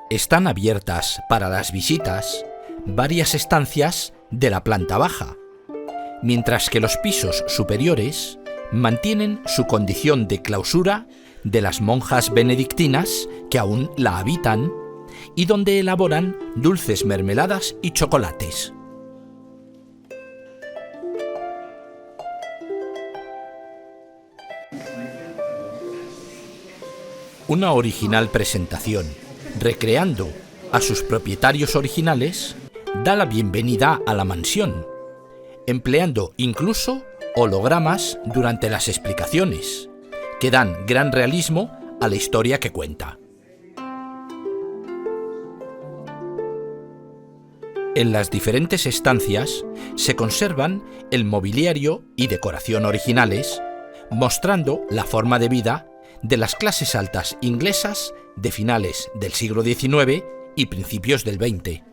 Están abiertas para las visitas varias estancias de la planta baja, mientras que los pisos superiores mantienen su condición de clausura de las monjas benedictinas que aún la habitan y donde elaboran dulces mermeladas y chocolates. Una original presentación recreando a sus propietarios originales da la bienvenida a la mansión, empleando incluso hologramas durante las explicaciones, que dan gran realismo a la historia que cuenta. En las diferentes estancias se conservan el mobiliario y decoración originales, mostrando la forma de vida de las clases altas inglesas de finales del siglo XIX y principios del XX.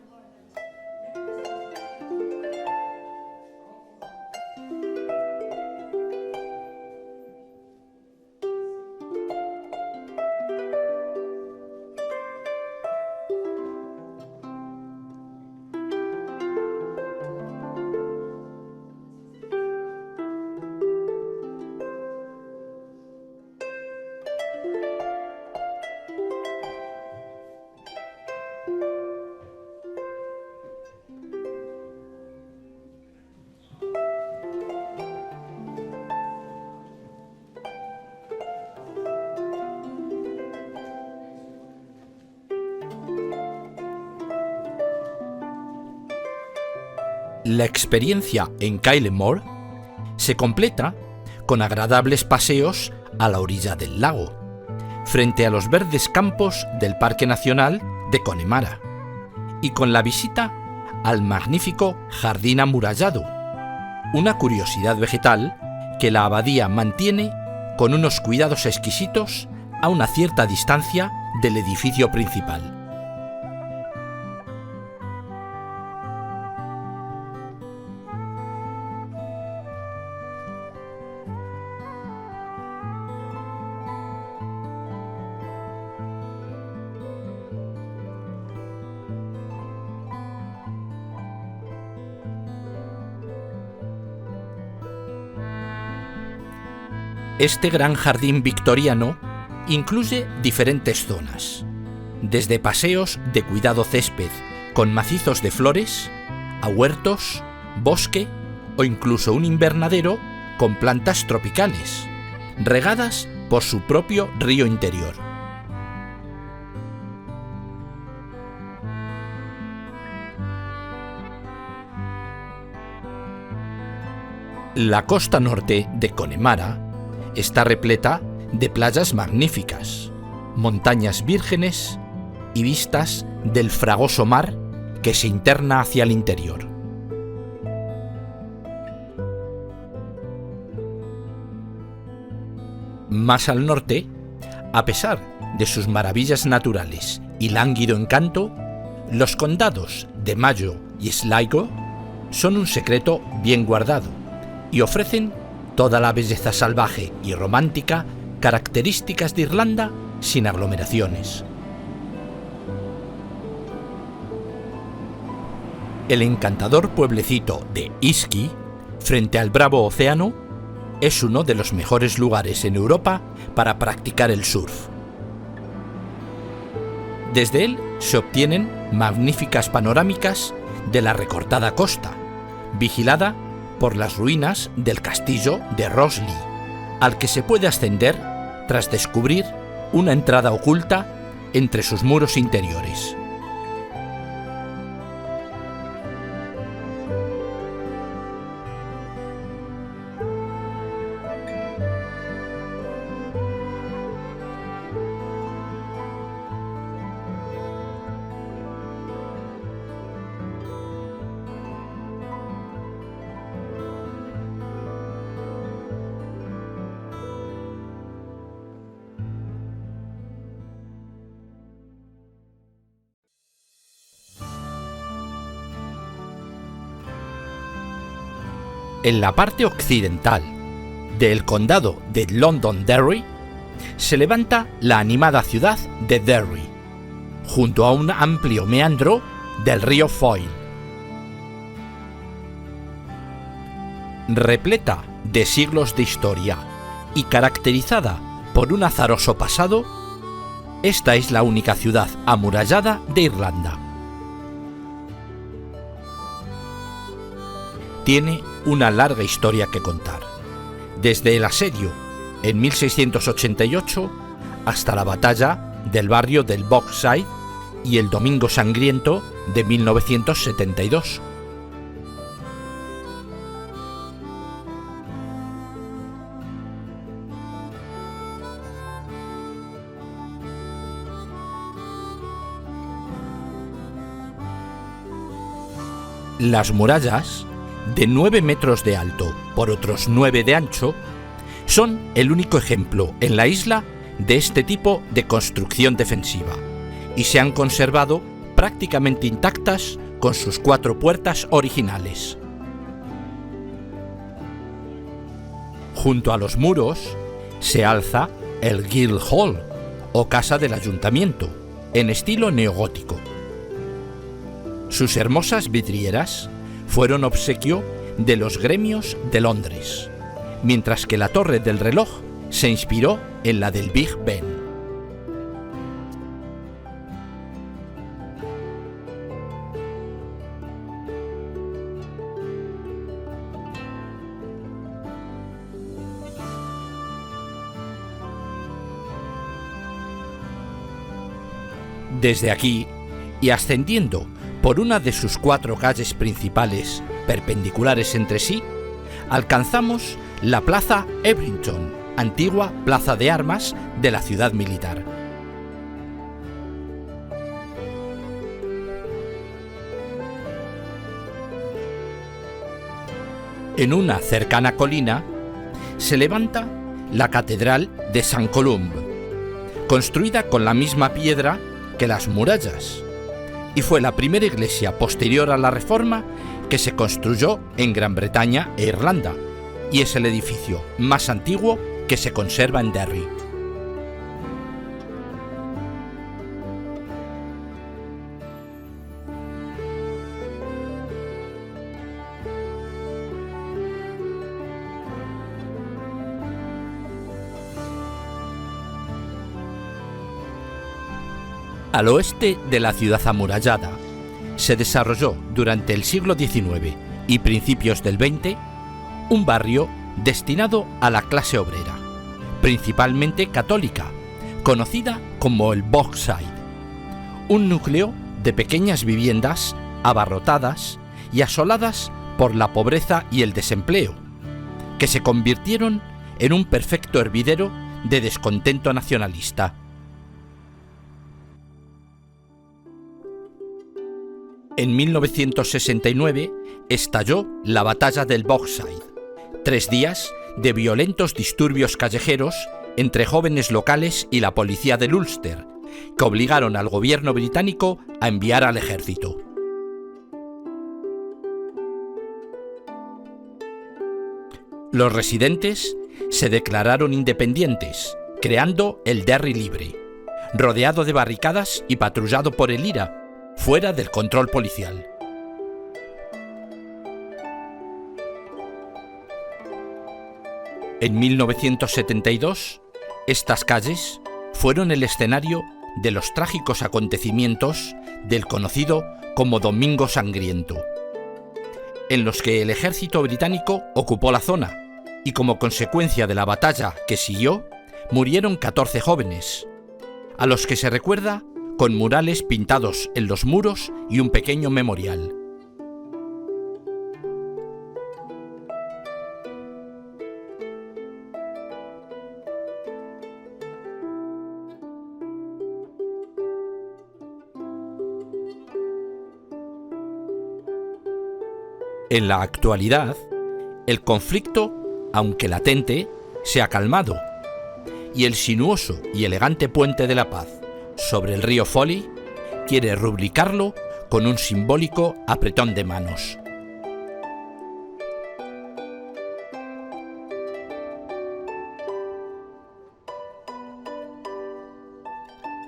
La experiencia en Kylemore se completa con agradables paseos a la orilla del lago, frente a los verdes campos del Parque Nacional de Connemara, y con la visita al magnífico jardín amurallado, una curiosidad vegetal que la abadía mantiene con unos cuidados exquisitos a una cierta distancia del edificio principal. Este gran jardín victoriano incluye diferentes zonas, desde paseos de cuidado césped con macizos de flores, a huertos, bosque o incluso un invernadero con plantas tropicales, regadas por su propio río interior. La costa norte de Connemara está repleta de playas magníficas, montañas vírgenes y vistas del fragoso mar que se interna hacia el interior. Más al norte, a pesar de sus maravillas naturales y lánguido encanto, los condados de Mayo y Sligo son un secreto bien guardado y ofrecen toda la belleza salvaje y romántica características de Irlanda sin aglomeraciones. El encantador pueblecito de Ischy, frente al bravo océano, es uno de los mejores lugares en Europa para practicar el surf. Desde él se obtienen magníficas panorámicas de la recortada costa, vigilada por las ruinas del castillo de Rosslea, al que se puede ascender tras descubrir una entrada oculta entre sus muros interiores. En la parte occidental del condado de Londonderry se levanta la animada ciudad de Derry, junto a un amplio meandro del río Foyle. Repleta de siglos de historia y caracterizada por un azaroso pasado, esta es la única ciudad amurallada de Irlanda. Tiene una larga historia que contar, desde el asedio en 1688 hasta la batalla del barrio del Bogside y el Domingo Sangriento de 1972. Las murallas, de 9 metros de alto por otros 9 de ancho, son el único ejemplo en la isla de este tipo de construcción defensiva y se han conservado prácticamente intactas con sus 4 puertas originales. Junto a los muros se alza el Guildhall, o casa del ayuntamiento, en estilo neogótico. Sus hermosas vidrieras fueron obsequio de los gremios de Londres, mientras que la torre del reloj se inspiró en la del Big Ben. Desde aquí, y ascendiendo por una de sus 4 calles principales, perpendiculares entre sí, alcanzamos la Plaza Ebrington, antigua plaza de armas de la ciudad militar. En una cercana colina se levanta la Catedral de Sant Columb, construida con la misma piedra que las murallas, y fue la primera iglesia posterior a la Reforma que se construyó en Gran Bretaña e Irlanda, y es el edificio más antiguo que se conserva en Derry. Al oeste de la ciudad amurallada, se desarrolló durante el siglo XIX y principios del XX un barrio destinado a la clase obrera, principalmente católica, conocida como el Bogside, un núcleo de pequeñas viviendas abarrotadas y asoladas por la pobreza y el desempleo, que se convirtieron en un perfecto hervidero de descontento nacionalista. En 1969 estalló la Batalla del Bogside, 3 días de violentos disturbios callejeros entre jóvenes locales y la policía del Ulster, que obligaron al gobierno británico a enviar al ejército. Los residentes se declararon independientes, creando el Derry Libre, rodeado de barricadas y patrullado por el IRA, fuera del control policial. En 1972, estas calles fueron el escenario de los trágicos acontecimientos del conocido como Domingo Sangriento, en los que el ejército británico ocupó la zona y, como consecuencia de la batalla que siguió, murieron 14 jóvenes, a los que se recuerda con murales pintados en los muros y un pequeño memorial. En la actualidad, el conflicto, aunque latente, se ha calmado, y el sinuoso y elegante puente de la Paz sobre el río Folly quiere rubricarlo con un simbólico apretón de manos.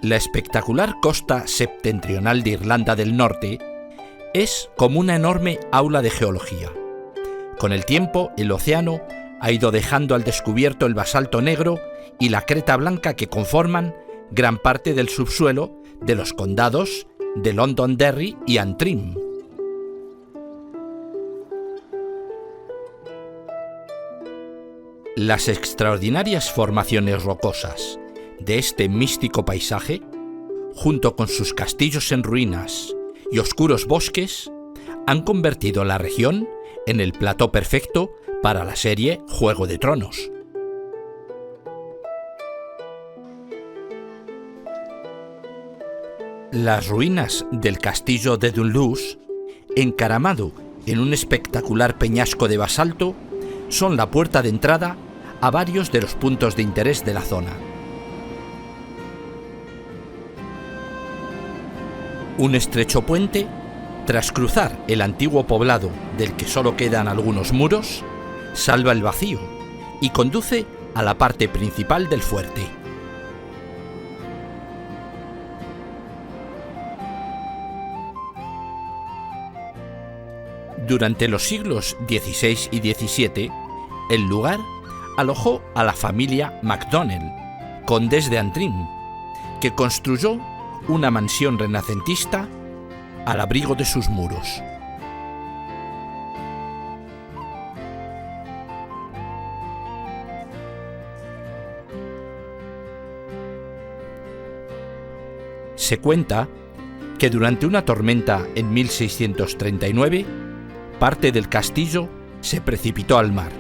La espectacular costa septentrional de Irlanda del Norte es como una enorme aula de geología. Con el tiempo, el océano ha ido dejando al descubierto el basalto negro y la creta blanca que conforman gran parte del subsuelo de los condados de Londonderry y Antrim. Las extraordinarias formaciones rocosas de este místico paisaje, junto con sus castillos en ruinas y oscuros bosques, han convertido la región en el plató perfecto para la serie Juego de Tronos. Las ruinas del castillo de Dunluce, encaramado en un espectacular peñasco de basalto, son la puerta de entrada a varios de los puntos de interés de la zona. Un estrecho puente, tras cruzar el antiguo poblado del que solo quedan algunos muros, salva el vacío y conduce a la parte principal del fuerte. Durante los siglos XVI y XVII, el lugar alojó a la familia MacDonnell, condes de Antrim, que construyó una mansión renacentista al abrigo de sus muros. Se cuenta que durante una tormenta en 1639, parte del castillo se precipitó al mar,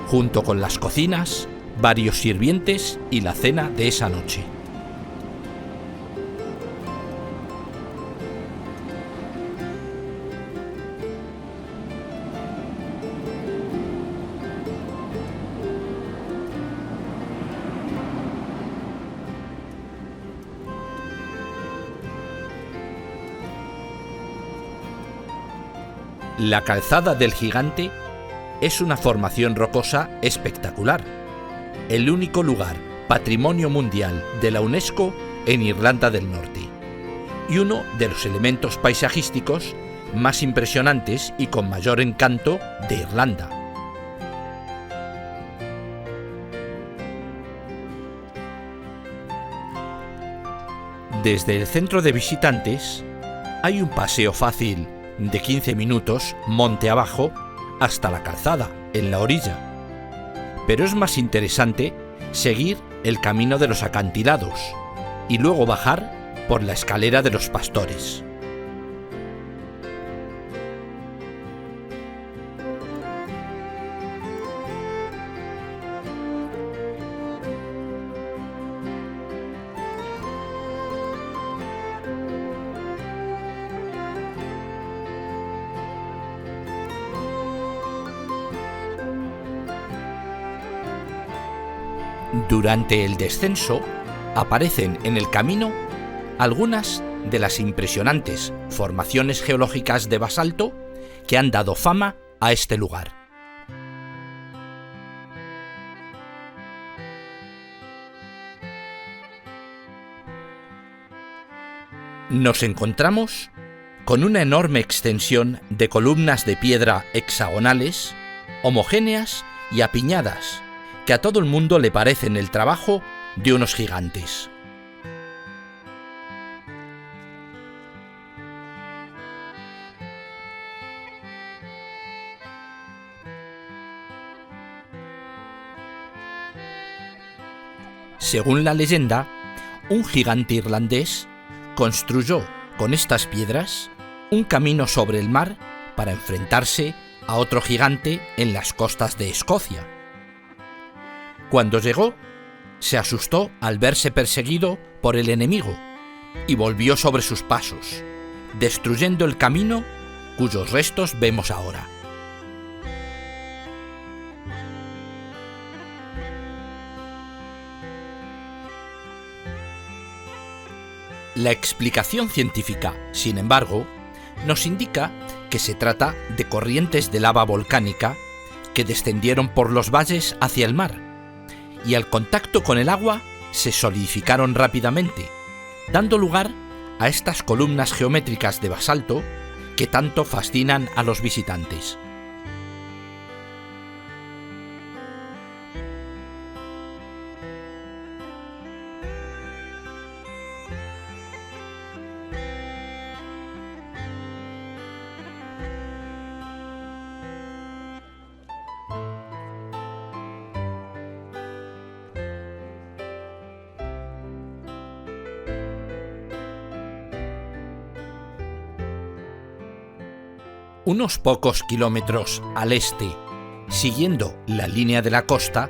junto con las cocinas, varios sirvientes y la cena de esa noche. La calzada del gigante es una formación rocosa espectacular, el único lugar Patrimonio Mundial de la UNESCO en Irlanda del Norte, y uno de los elementos paisajísticos más impresionantes y con mayor encanto de Irlanda. Desde el centro de visitantes hay un paseo fácil de 15 minutos monte abajo hasta la calzada, en la orilla. Pero es más interesante seguir el camino de los acantilados y luego bajar por la escalera de los pastores. Durante el descenso aparecen en el camino algunas de las impresionantes formaciones geológicas de basalto que han dado fama a este lugar. Nos encontramos con una enorme extensión de columnas de piedra hexagonales, homogéneas y apiñadas, que a todo el mundo le parecen el trabajo de unos gigantes. Según la leyenda, un gigante irlandés construyó con estas piedras un camino sobre el mar para enfrentarse a otro gigante en las costas de Escocia. Cuando llegó, se asustó al verse perseguido por el enemigo y volvió sobre sus pasos, destruyendo el camino cuyos restos vemos ahora. La explicación científica, sin embargo, nos indica que se trata de corrientes de lava volcánica que descendieron por los valles hacia el mar y al contacto con el agua se solidificaron rápidamente, dando lugar a estas columnas geométricas de basalto que tanto fascinan a los visitantes. Unos pocos kilómetros al este, siguiendo la línea de la costa,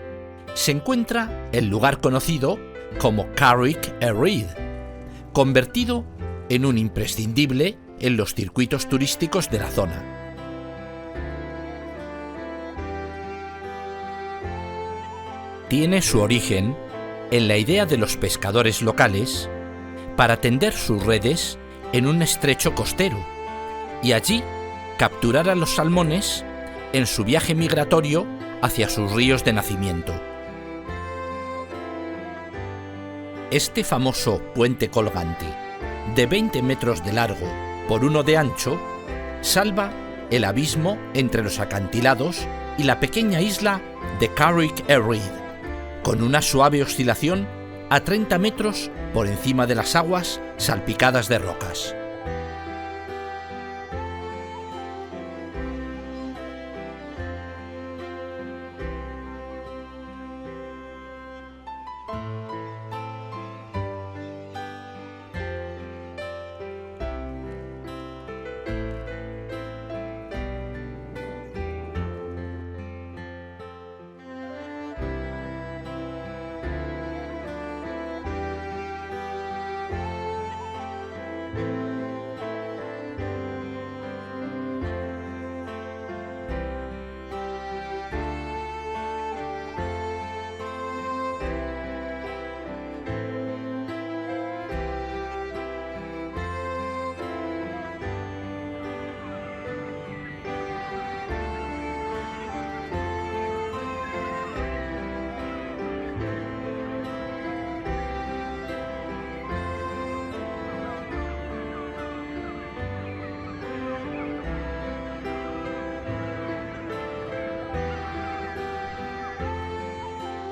se encuentra el lugar conocido como Carrick Errid, convertido en un imprescindible en los circuitos turísticos de la zona. Tiene su origen en la idea de los pescadores locales para tender sus redes en un estrecho costero y allí capturar a los salmones en su viaje migratorio hacia sus ríos de nacimiento. Este famoso puente colgante, de 20 metros de largo por 1 de ancho, salva el abismo entre los acantilados y la pequeña isla de Carrick Errid, con una suave oscilación a 30 metros por encima de las aguas salpicadas de rocas.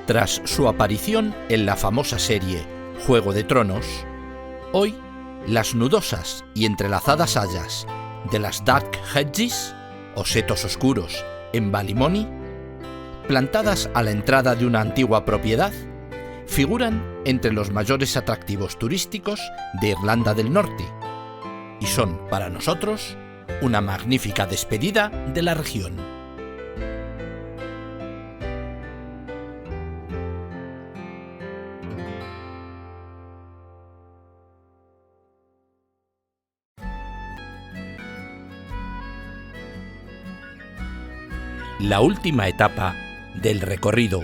Tras su aparición en la famosa serie Juego de Tronos, hoy las nudosas y entrelazadas hayas de las Dark Hedges, o setos oscuros, en Ballymoney, plantadas a la entrada de una antigua propiedad, figuran entre los mayores atractivos turísticos de Irlanda del Norte y son, para nosotros, una magnífica despedida de la región. La última etapa del recorrido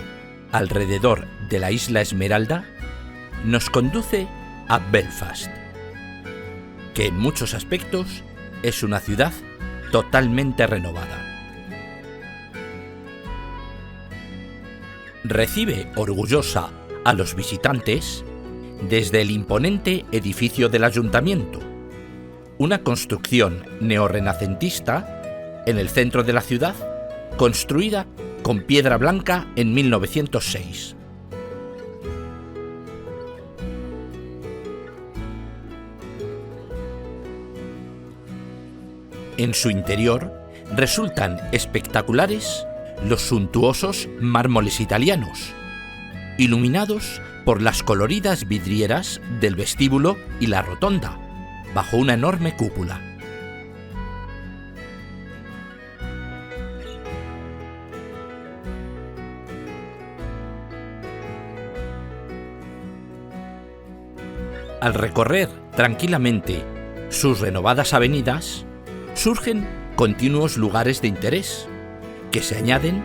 alrededor de la Isla Esmeralda nos conduce a Belfast, que en muchos aspectos es una ciudad totalmente renovada. Recibe orgullosa a los visitantes desde el imponente edificio del ayuntamiento, una construcción neorrenacentista en el centro de la ciudad, construida con piedra blanca en 1906. En su interior resultan espectaculares los suntuosos mármoles italianos, iluminados por las coloridas vidrieras del vestíbulo y la rotonda, bajo una enorme cúpula. Al recorrer tranquilamente sus renovadas avenidas, surgen continuos lugares de interés que se añaden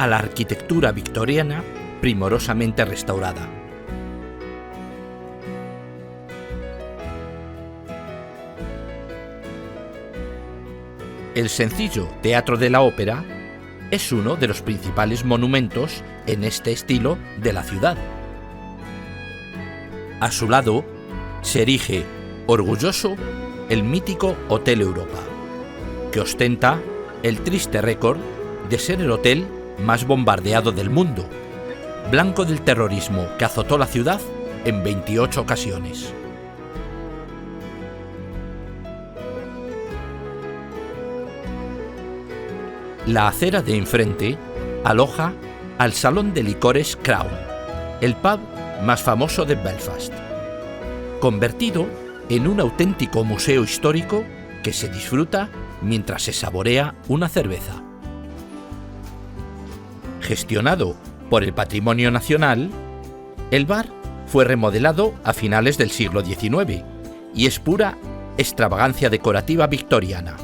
a la arquitectura victoriana primorosamente restaurada. El sencillo Teatro de la Ópera es uno de los principales monumentos en este estilo de la ciudad. A su lado se erige, orgulloso, el mítico Hotel Europa, que ostenta el triste récord de ser el hotel más bombardeado del mundo, blanco del terrorismo que azotó la ciudad en 28 ocasiones. La acera de enfrente aloja al Salón de Licores Crown, el pub más famoso de Belfast, convertido en un auténtico museo histórico que se disfruta mientras se saborea una cerveza. Gestionado por el Patrimonio Nacional, el bar fue remodelado a finales del siglo XIX y es pura extravagancia decorativa victoriana,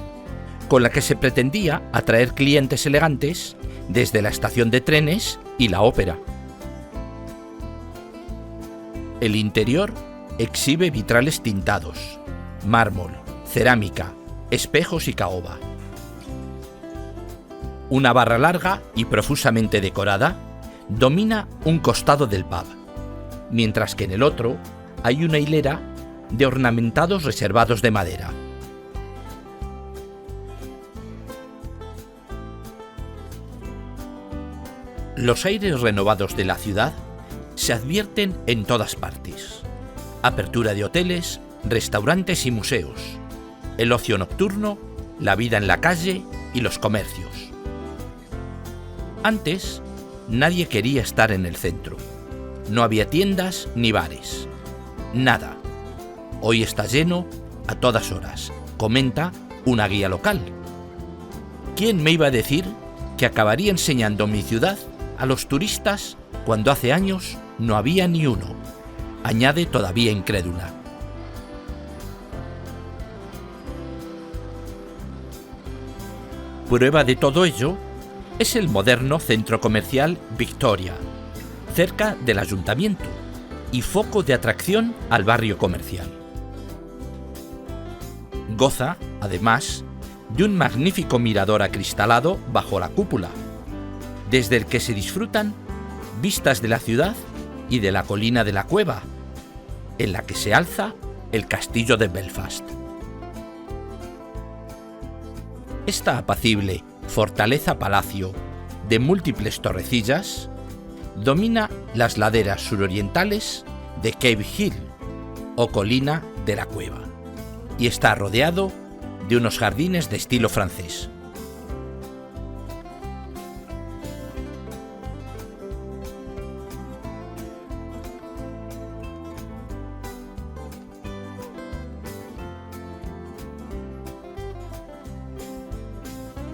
con la que se pretendía atraer clientes elegantes desde la estación de trenes y la ópera. El interior exhibe vitrales tintados, mármol, cerámica, espejos y caoba. Una barra larga y profusamente decorada domina un costado del pub, mientras que en el otro hay una hilera de ornamentados reservados de madera. Los aires renovados de la ciudad se advierten en todas partes. Apertura de hoteles, restaurantes y museos, el ocio nocturno, la vida en la calle y los comercios. Antes, nadie quería estar en el centro. No había tiendas ni bares. Nada. Hoy está lleno a todas horas, comenta una guía local. ¿Quién me iba a decir que acabaría enseñando mi ciudad a los turistas cuando hace años no había ni uno? Añade todavía incrédula. Prueba de todo ello es el moderno centro comercial Victoria, cerca del ayuntamiento y foco de atracción al barrio comercial. Goza, además, de un magnífico mirador acristalado bajo la cúpula, desde el que se disfrutan vistas de la ciudad y de la colina de la Cueva, en la que se alza el castillo de Belfast. Esta apacible fortaleza-palacio de múltiples torrecillas domina las laderas surorientales de Cave Hill, o Colina de la Cueva, y está rodeado de unos jardines de estilo francés.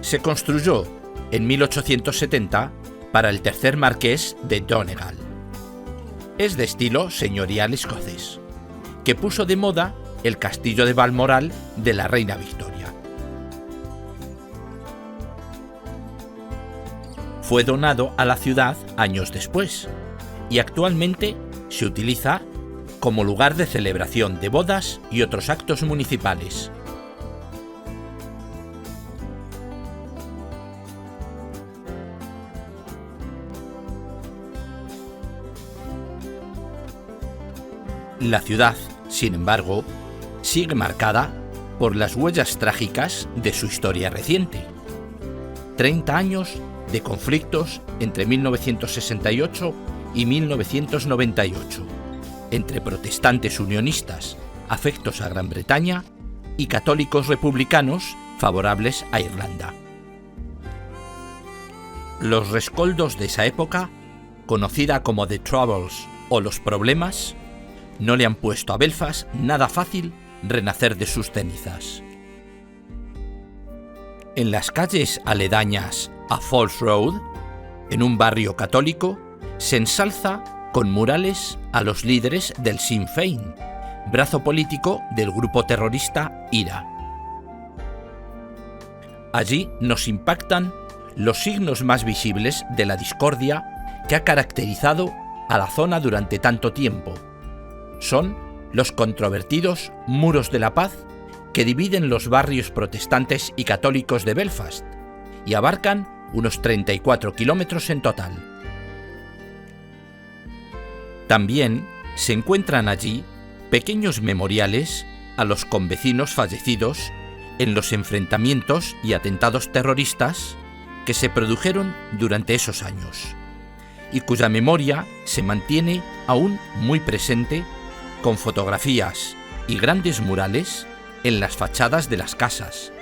Se construyó en 1870 para el tercer marqués de Donegal. Es de estilo señorial escocés, que puso de moda el castillo de Balmoral de la reina Victoria. Fue donado a la ciudad años después y actualmente se utiliza como lugar de celebración de bodas y otros actos municipales. La ciudad, sin embargo, sigue marcada por las huellas trágicas de su historia reciente. 30 años de conflictos entre 1968 y 1998, entre protestantes unionistas afectos a Gran Bretaña y católicos republicanos favorables a Irlanda. Los rescoldos de esa época, conocida como The Troubles o los problemas, no le han puesto a Belfast nada fácil renacer de sus cenizas. En las calles aledañas a Falls Road, en un barrio católico, se ensalza con murales a los líderes del Sinn Féin, brazo político del grupo terrorista IRA. Allí nos impactan los signos más visibles de la discordia que ha caracterizado a la zona durante tanto tiempo. Son los controvertidos muros de la paz que dividen los barrios protestantes y católicos de Belfast y abarcan unos 34 kilómetros en total. También se encuentran allí pequeños memoriales a los convecinos fallecidos en los enfrentamientos y atentados terroristas que se produjeron durante esos años, y cuya memoria se mantiene aún muy presente con fotografías y grandes murales en las fachadas de las casas.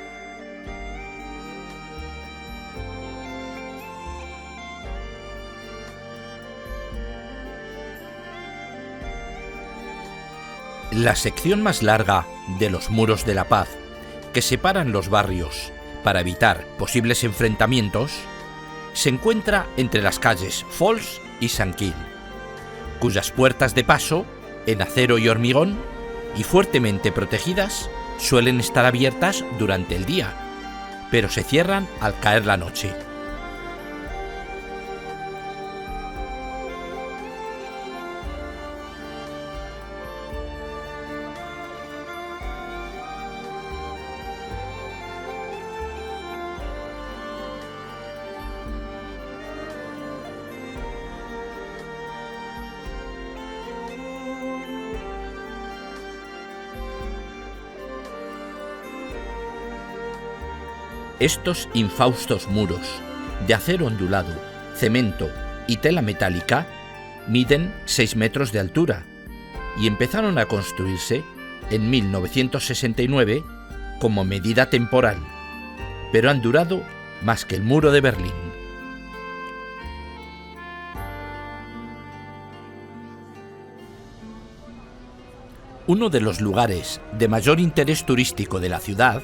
La sección más larga de los muros de la paz que separan los barrios para evitar posibles enfrentamientos se encuentra entre las calles Falls y St. Kill, cuyas puertas de paso, en acero y hormigón, y fuertemente protegidas, suelen estar abiertas durante el día, pero se cierran al caer la noche. Estos infaustos muros, de acero ondulado, cemento y tela metálica, miden 6 metros de altura y empezaron a construirse en 1969 como medida temporal, pero han durado más que el muro de Berlín. Uno de los lugares de mayor interés turístico de la ciudad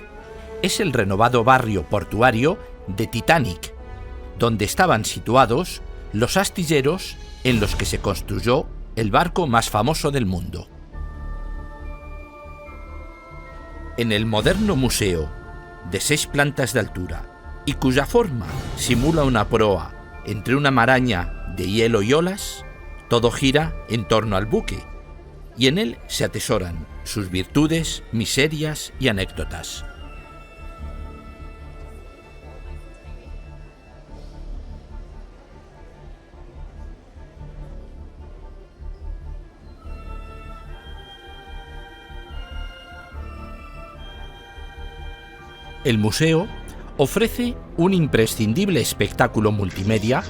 es el renovado barrio portuario de Titanic, donde estaban situados los astilleros en los que se construyó el barco más famoso del mundo. En el moderno museo, de 6 plantas de altura y cuya forma simula una proa entre una maraña de hielo y olas, todo gira en torno al buque, y en él se atesoran sus virtudes, miserias y anécdotas. El museo ofrece un imprescindible espectáculo multimedia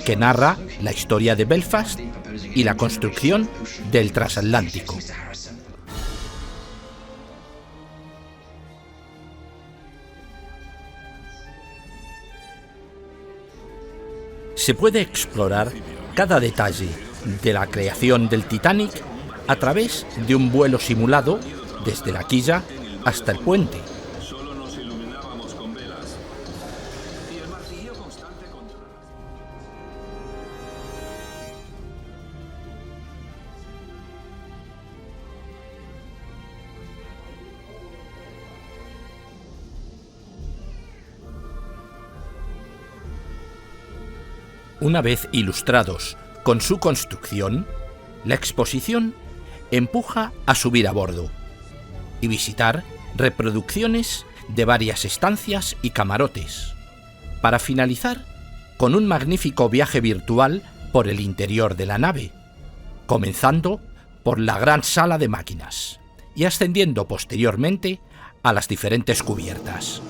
que narra la historia de Belfast y la construcción del transatlántico. Se puede explorar cada detalle de la creación del Titanic a través de un vuelo simulado desde la quilla hasta el puente. Una vez ilustrados con su construcción, la exposición empuja a subir a bordo y visitar reproducciones de varias estancias y camarotes, para finalizar con un magnífico viaje virtual por el interior de la nave, comenzando por la gran sala de máquinas y ascendiendo posteriormente a las diferentes cubiertas.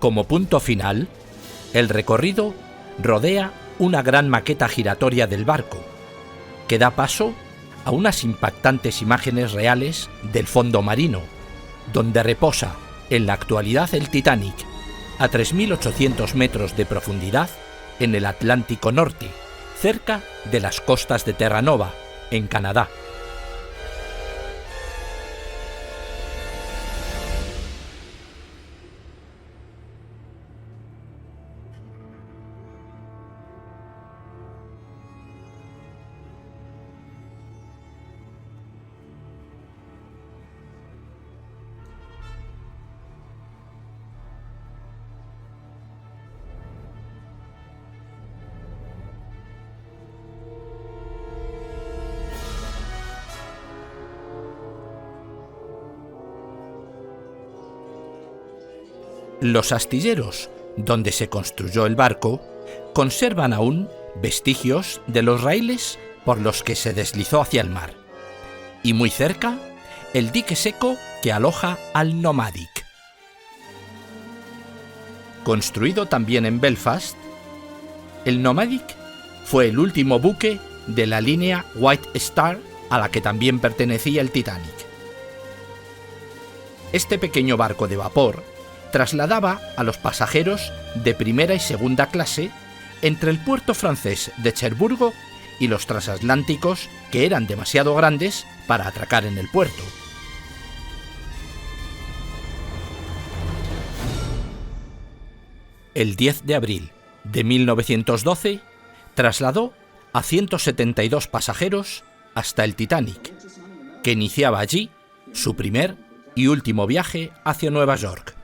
Como punto final, el recorrido rodea una gran maqueta giratoria del barco, que da paso a unas impactantes imágenes reales del fondo marino, donde reposa en la actualidad el Titanic, a 3.800 metros de profundidad en el Atlántico Norte, cerca de las costas de Terranova, en Canadá. Los astilleros donde se construyó el barco conservan aún vestigios de los raíles por los que se deslizó hacia el mar, y muy cerca el dique seco que aloja al Nomadic. Construido también en Belfast, el Nomadic fue el último buque de la línea White Star a la que también pertenecía el Titanic. Este pequeño barco de vapor trasladaba a los pasajeros de primera y segunda clase entre el puerto francés de Cherburgo y los transatlánticos que eran demasiado grandes para atracar en el puerto. El 10 de abril de 1912 trasladó a 172 pasajeros hasta el Titanic, que iniciaba allí su primer y último viaje hacia Nueva York.